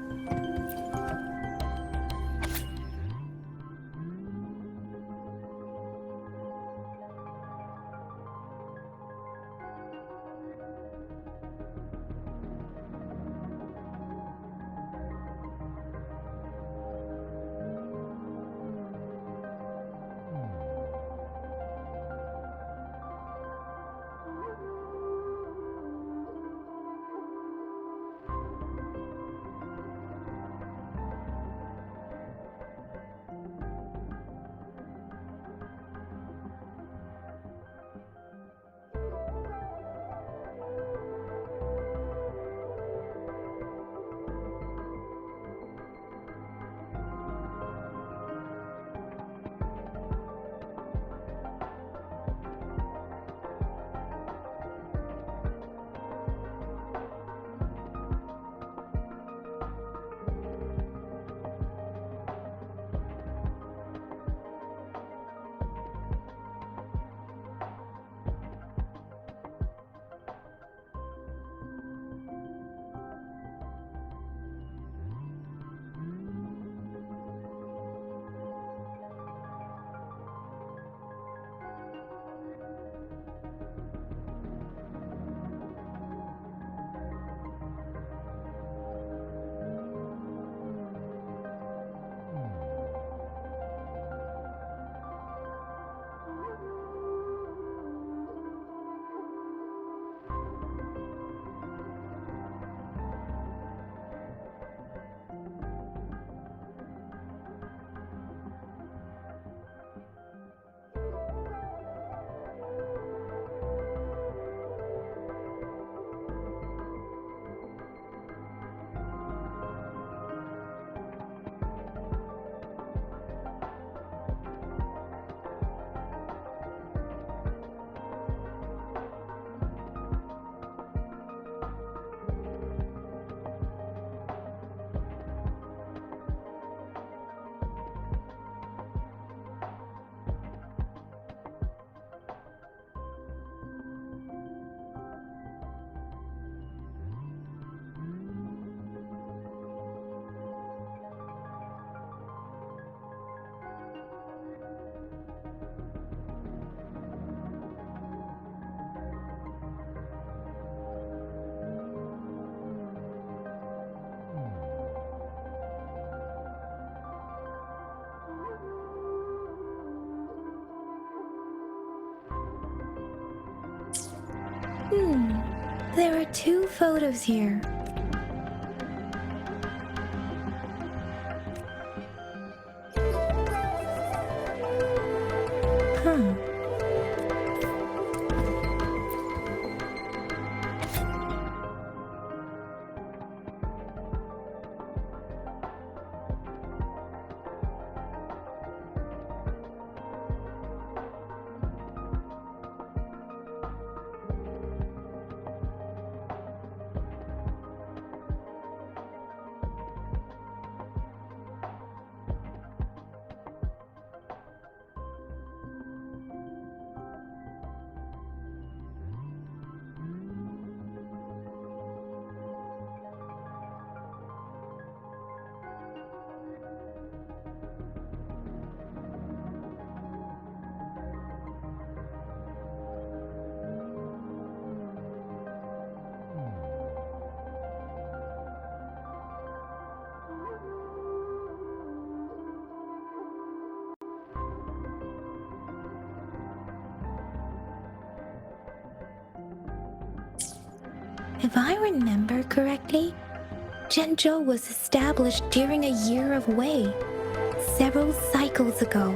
There are 2 photos here. Huh. If I remember correctly, Zhenzhou was established during a year of Wei, several cycles ago.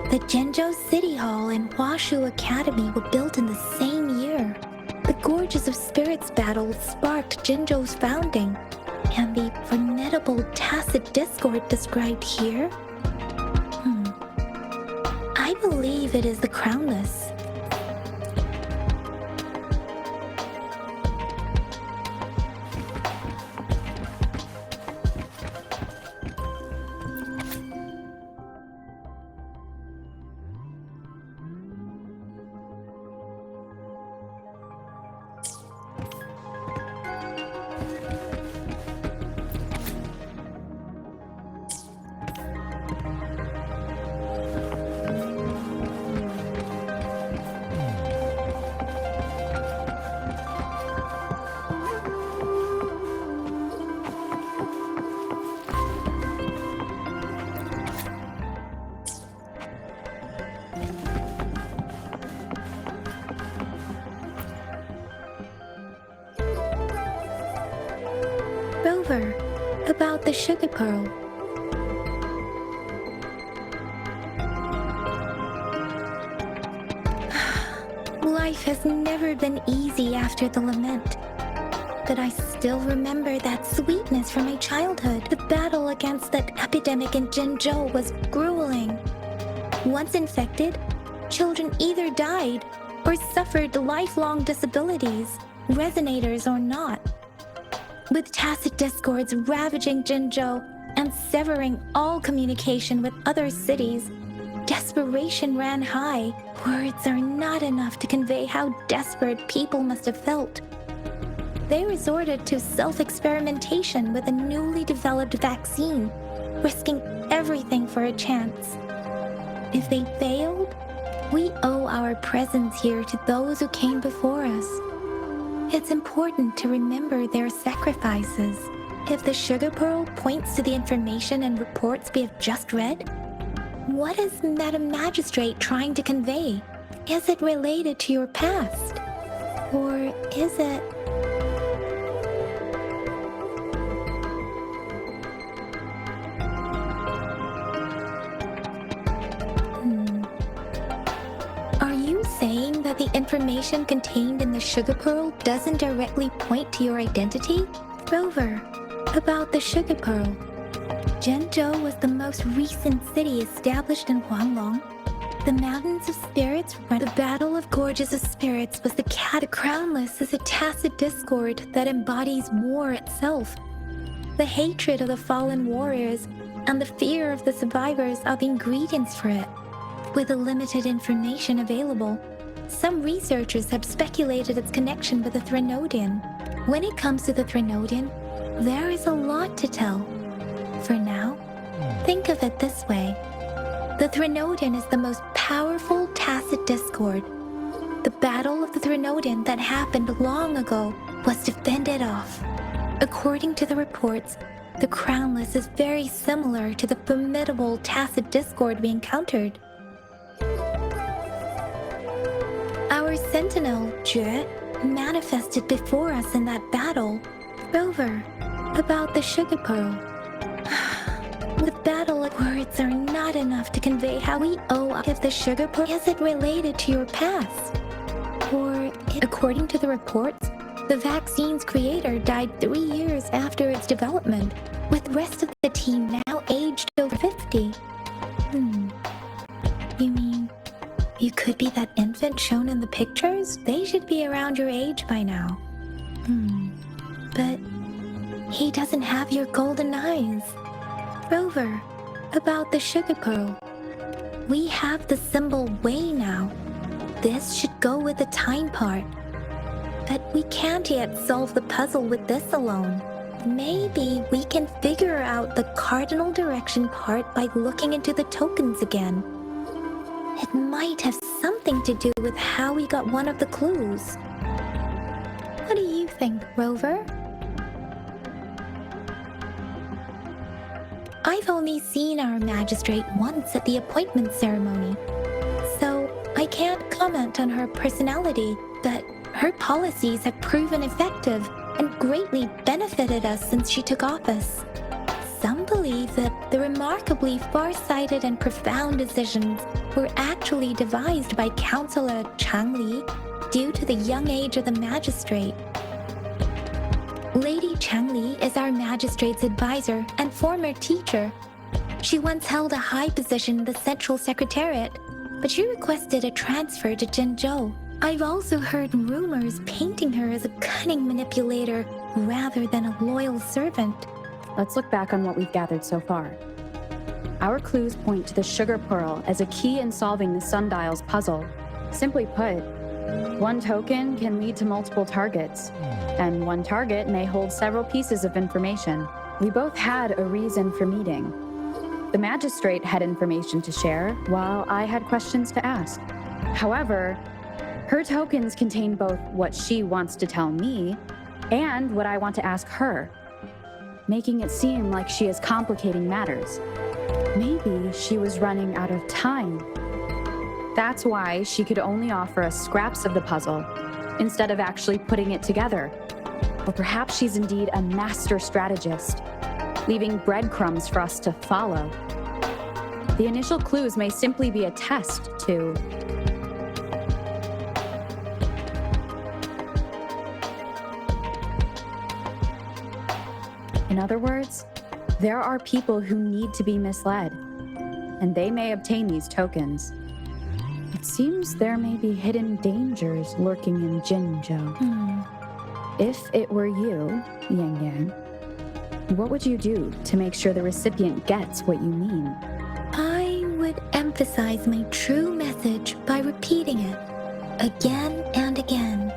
The Zhenzhou City Hall and Huashu Academy were built in the same year. The Gorges of Spirits battle sparked Zhenzhou's founding, and the formidable tacit discord described here? I believe it is the Crownless. Rover, about the sugar pearl. Life has never been easy after the lament. But I still remember that sweetness from my childhood. The battle against that epidemic in Zhenzhou was grueling. Once infected, children either died or suffered lifelong disabilities, resonators or not. With tacit discords ravaging Zhenzhou and severing all communication with other cities, desperation ran high. Words are not enough to convey how desperate people must have felt. They resorted to self-experimentation with a newly developed vaccine, risking everything for a chance. If they failed, we owe our presence here to those who came before us. It's important to remember their sacrifices. If the sugar pearl points to the information and reports we have just read, what is Madam Magistrate trying to convey? Is it related to your past? Or is it... Are you saying that the information contained in the sugar pearl doesn't directly point to your identity? Rover, about the sugar pearl. Zhenzhou was the most recent city established in Huanglong. The Mountains of Spirits run the Battle of Gorges of Spirits was the Crownless is a tacit discord that embodies war itself. The hatred of the fallen warriors and the fear of the survivors are the ingredients for it. With the limited information available, some researchers have speculated its connection with the Threnodian. When it comes to the Threnodian, there is a lot to tell. For now, think of it this way. The Threnodian is the most powerful tacit discord. The Battle of the Threnodian that happened long ago was to fend it off. According to the reports, the Crownless is very similar to the formidable tacit discord we encountered. Our sentinel, Jue, manifested before us in that battle. Rover, about the sugar pearl. With battle, words are not enough to convey how we owe. If the sugar pearl isn't related to your past. Or, according to the reports, the vaccine's creator died 3 years after its development, with the rest of the team now aged over 50. You mean, you could be that infant shown in the pictures? They should be around your age by now. But he doesn't have your golden eyes. Rover, about the sugar pearl. We have the symbol Wei now. This should go with the time part. But we can't yet solve the puzzle with this alone. Maybe we can figure out the cardinal direction part by looking into the tokens again. It might have something to do with how we got one of the clues. What do you think, Rover? I've only seen our magistrate once at the appointment ceremony, so I can't comment on her personality, but Her policies have proven effective and greatly benefited us since she took office. Some believe that the remarkably far-sighted and profound decisions were actually devised by Councillor Changli due to the young age of the magistrate. Lady Changli is our magistrate's advisor and former teacher. She once held a high position in the Central Secretariat, but she requested a transfer to Jinzhou. I've also heard rumors painting her as a cunning manipulator rather than a loyal servant. Let's look back on what we've gathered so far. Our clues point to the sugar pearl as a key in solving the sundial's puzzle. Simply put, one token can lead to multiple targets, and one target may hold several pieces of information. We both had a reason for meeting. The magistrate had information to share, while I had questions to ask. However, her tokens contain both what she wants to tell me and what I want to ask her, making it seem like she is complicating matters. Maybe she was running out of time. That's why she could only offer us scraps of the puzzle, instead of actually putting it together. Or perhaps she's indeed a master strategist, leaving breadcrumbs for us to follow. The initial clues may simply be a test to... In other words, there are people who need to be misled, and they may obtain these tokens. It seems there may be hidden dangers lurking in Jinzhou. If it were you, Yang Yang, what would you do to make sure the recipient gets what you mean? I would emphasize my true message by repeating it again and again.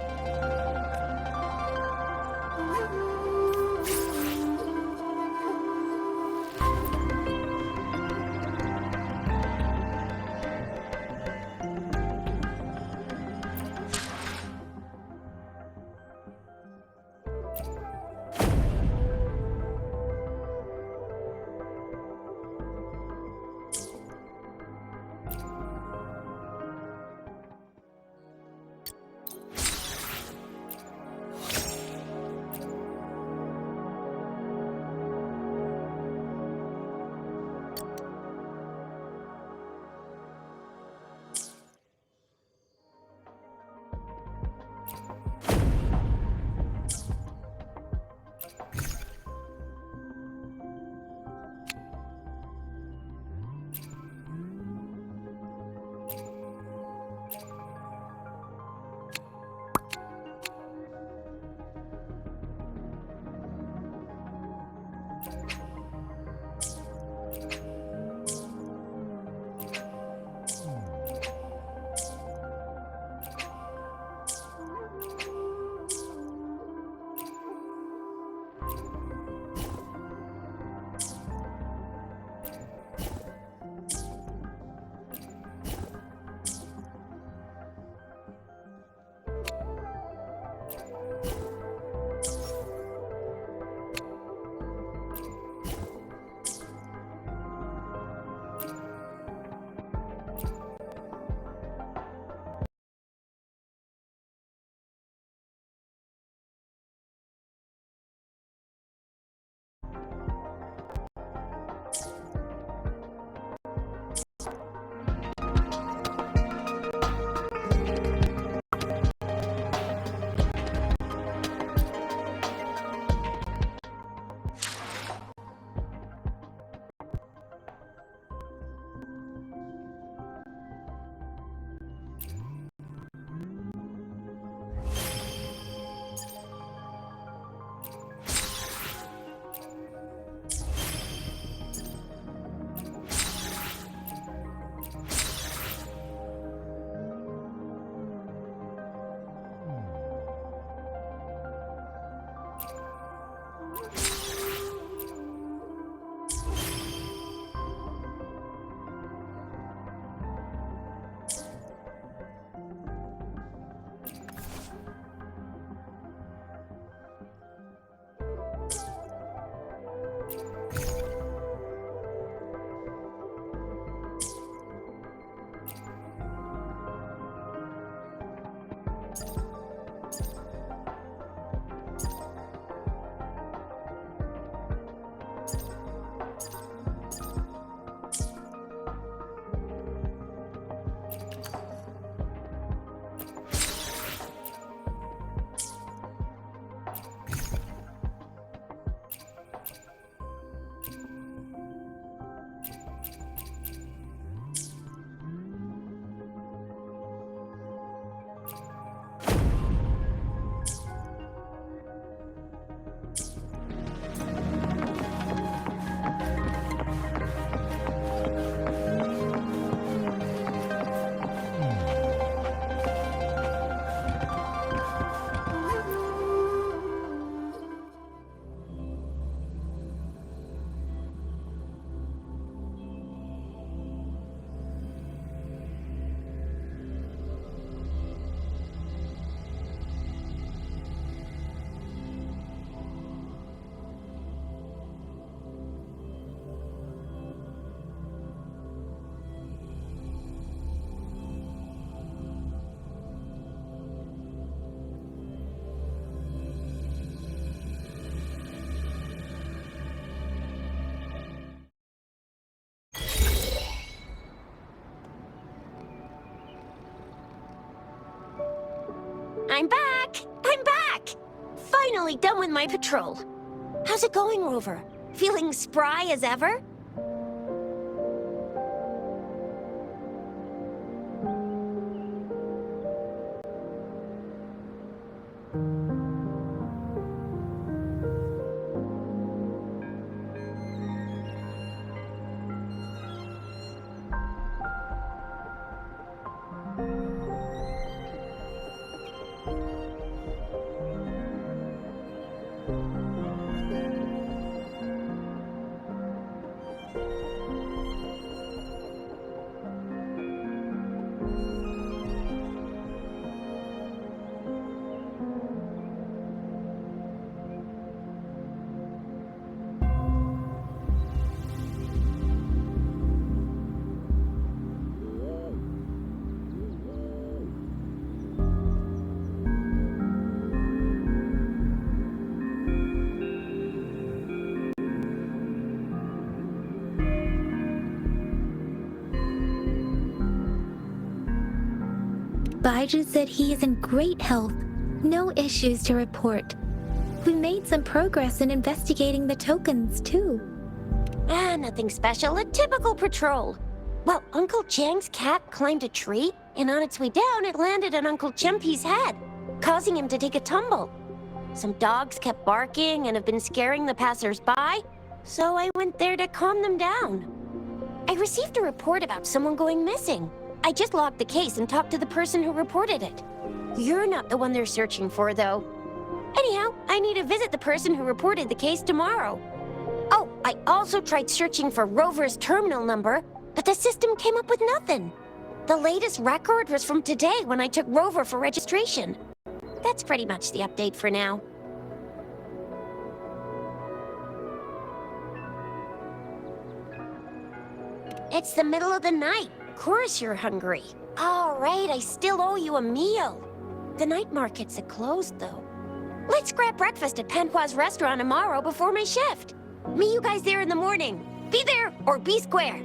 I'm back! I'm back! Finally done with my patrol. How's it going, Rover? Feeling spry as ever? Baiju said he is in great health. No issues to report. We made some progress in investigating the tokens, too. Nothing special. A typical patrol. Well, Uncle Chang's cat climbed a tree, and on its way down, it landed on Uncle Chempi's head, causing him to take a tumble. Some dogs kept barking and have been scaring the passers-by, so I went there to calm them down. I received a report about someone going missing. I just logged the case and talked to the person who reported it. You're not the one they're searching for, though. Anyhow, I need to visit the person who reported the case tomorrow. Oh, I also tried searching for Rover's terminal number, but the system came up with nothing. The latest record was from today when I took Rover for registration. That's pretty much the update for now. It's the middle of the night. Of course you're hungry. All right, I still owe you a meal. The night markets are closed, though. Let's grab breakfast at Panhua's restaurant tomorrow before my shift. Meet you guys there in the morning. Be there or be square.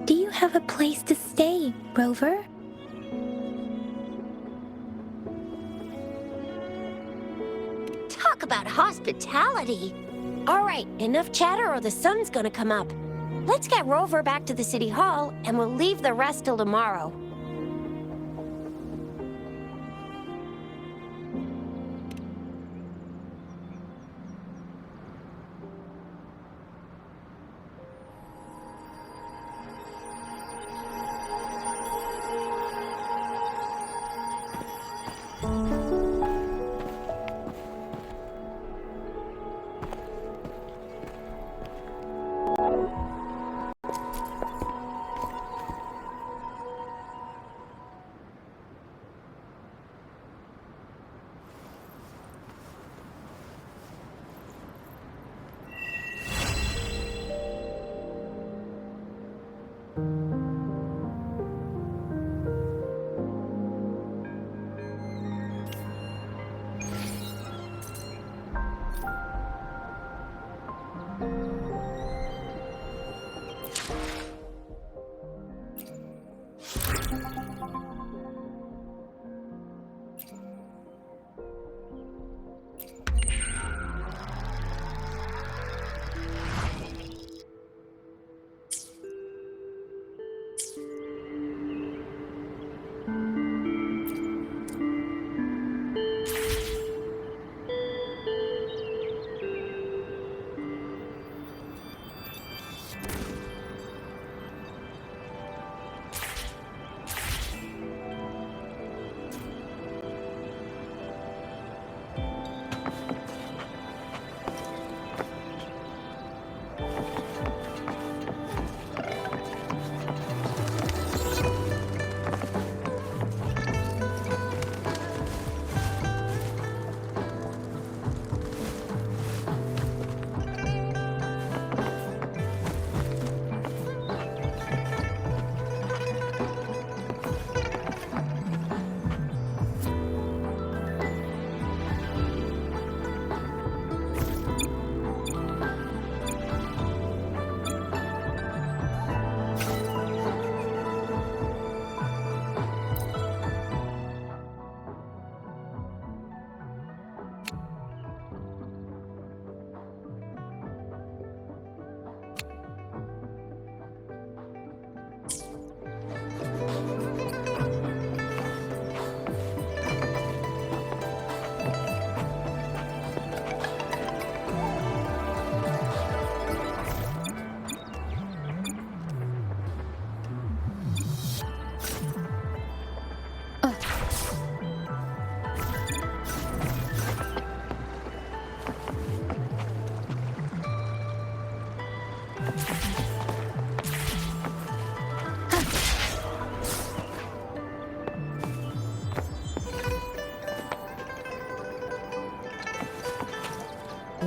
Do you have a place to stay, Rover? Talk about hospitality. All right, enough chatter or the sun's gonna come up. Let's get Rover back to the city hall, and we'll leave the rest till tomorrow.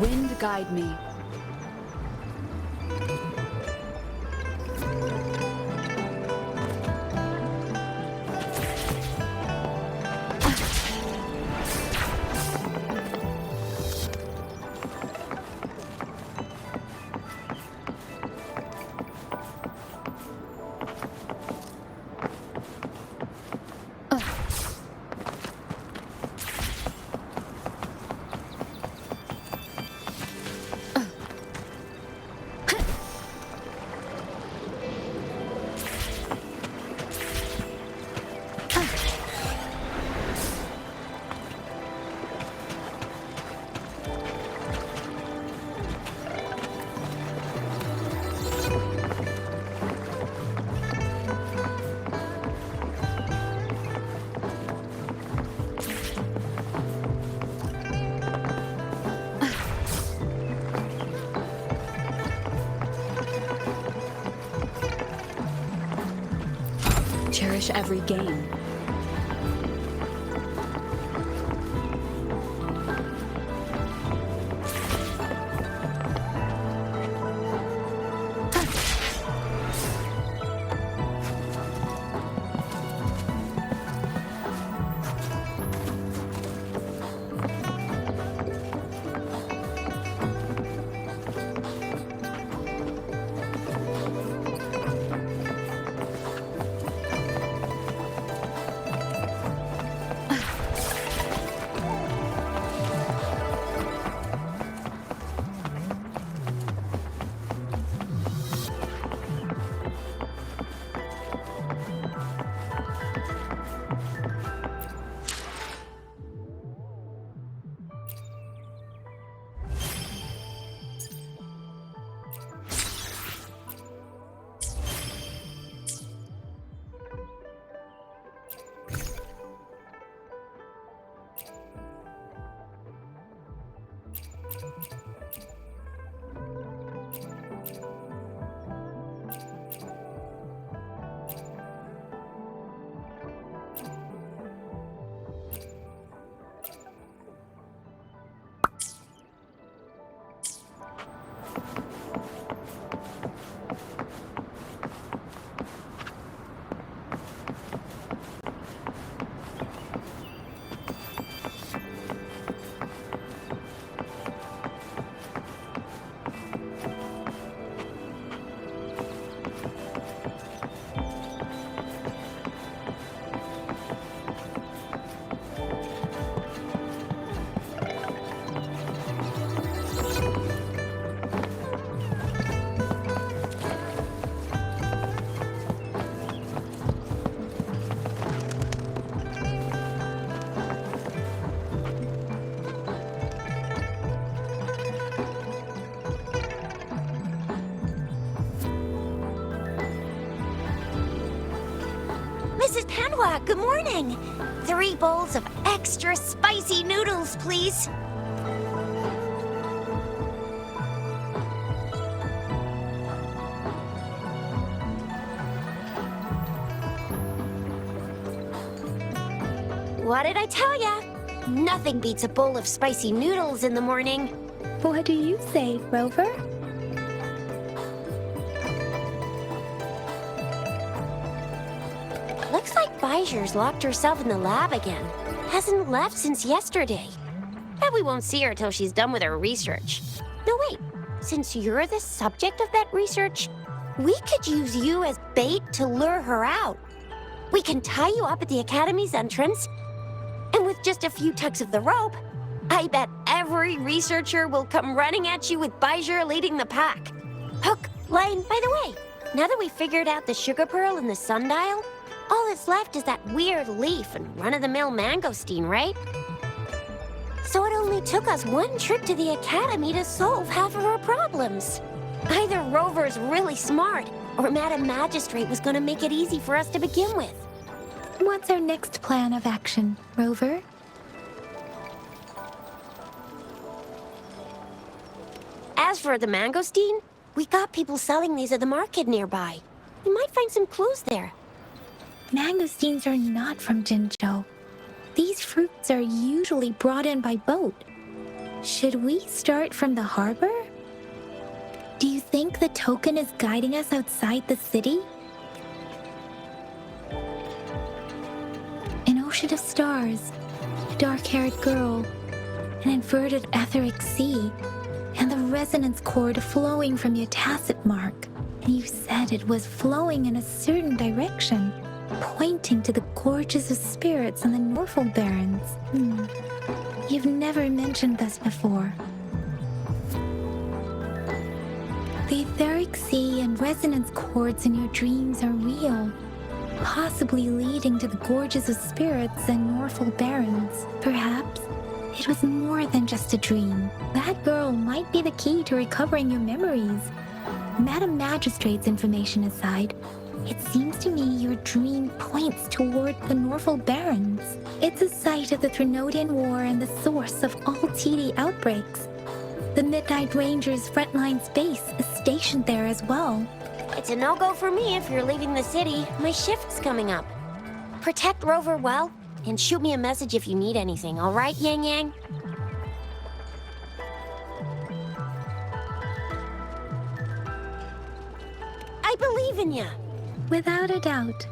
Wind guide me. Cherish every gain. Mrs. Panwa, good morning. 3 bowls of extra spicy noodles, please. What did I tell ya? Nothing beats a bowl of spicy noodles in the morning. What do you say, Rover? Looks like Bijou's locked herself in the lab again. Hasn't left since yesterday. Bet we won't see her till she's done with her research. No, wait. Since you're the subject of that research, we could use you as bait to lure her out. We can tie you up at the Academy's entrance, and with just a few tugs of the rope, I bet every researcher will come running at you with Bijou leading the pack. Hook, line, by the way, now that we've figured out the sugar pearl and the sundial, all that's left is that weird leaf and run-of-the-mill mangosteen, right? So it only took us 1 trip to the Academy to solve half of our problems. Either Rover's really smart, or Madam Magistrate was gonna make it easy for us to begin with. What's our next plan of action, Rover? As for the mangosteen, we got people selling these at the market nearby. We might find some clues there. Mangosteens are not from Jinzhou. These fruits are usually brought in by boat. Should we start from the harbor? Do you think the token is guiding us outside the city? An ocean of stars, a dark-haired girl, an inverted etheric sea, and the resonance cord flowing from your tacit mark. And you said it was flowing in a certain direction, pointing to the gorges of spirits on the Norfolk Barrens. You've never mentioned this before. The etheric sea and resonance cords in your dreams are real, possibly leading to the gorges of spirits and Norfolk Barrens. Perhaps it was more than just a dream. That girl might be the key to recovering your memories. Madam Magistrate's information aside, it seems to me your dream points toward the Norfolk Barrens. It's a site of the Threnodian War and the source of all TD outbreaks. The Midnight Rangers' frontline base is stationed there as well. It's a no-go for me if you're leaving the city. My shift's coming up. Protect Rover well, and shoot me a message if you need anything, all right, Yang Yang? I believe in ya. Without a doubt.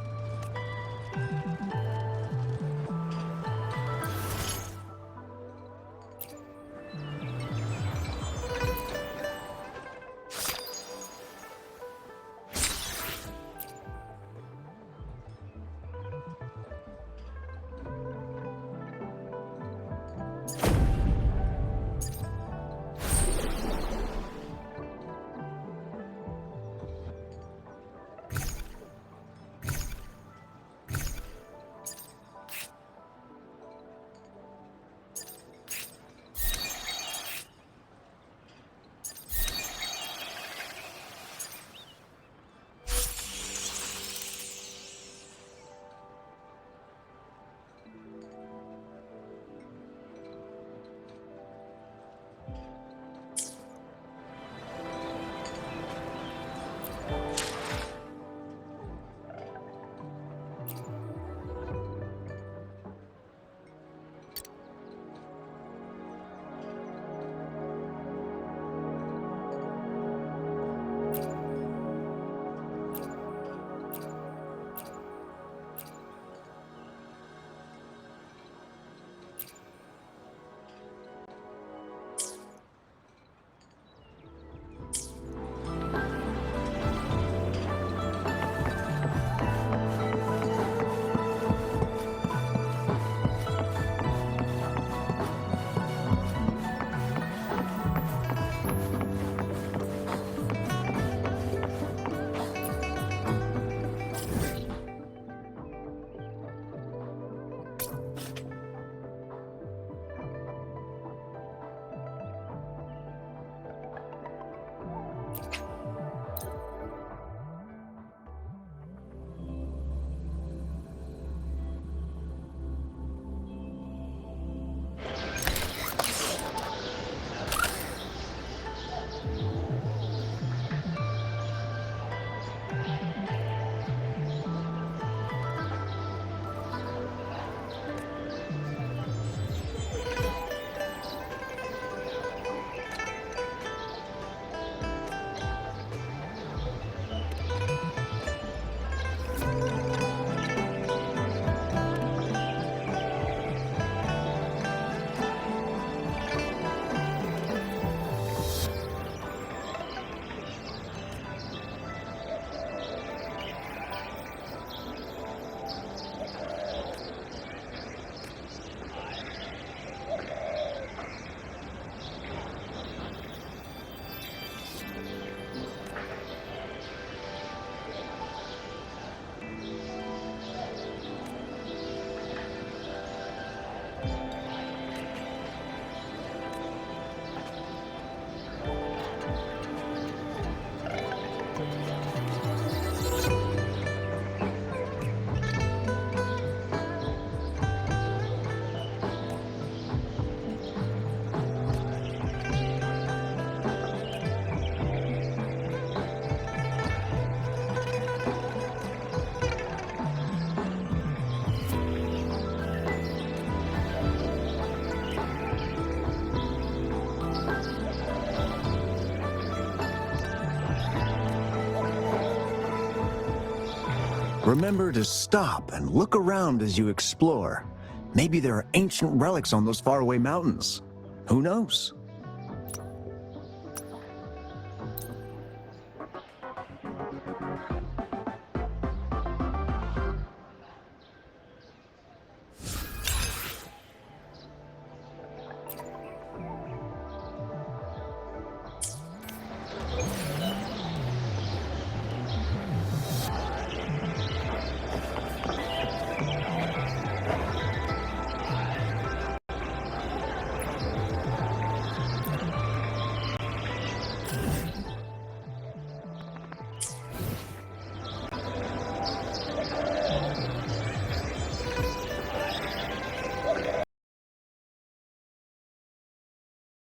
Remember to stop and look around as you explore. Maybe there are ancient relics on those faraway mountains. Who knows?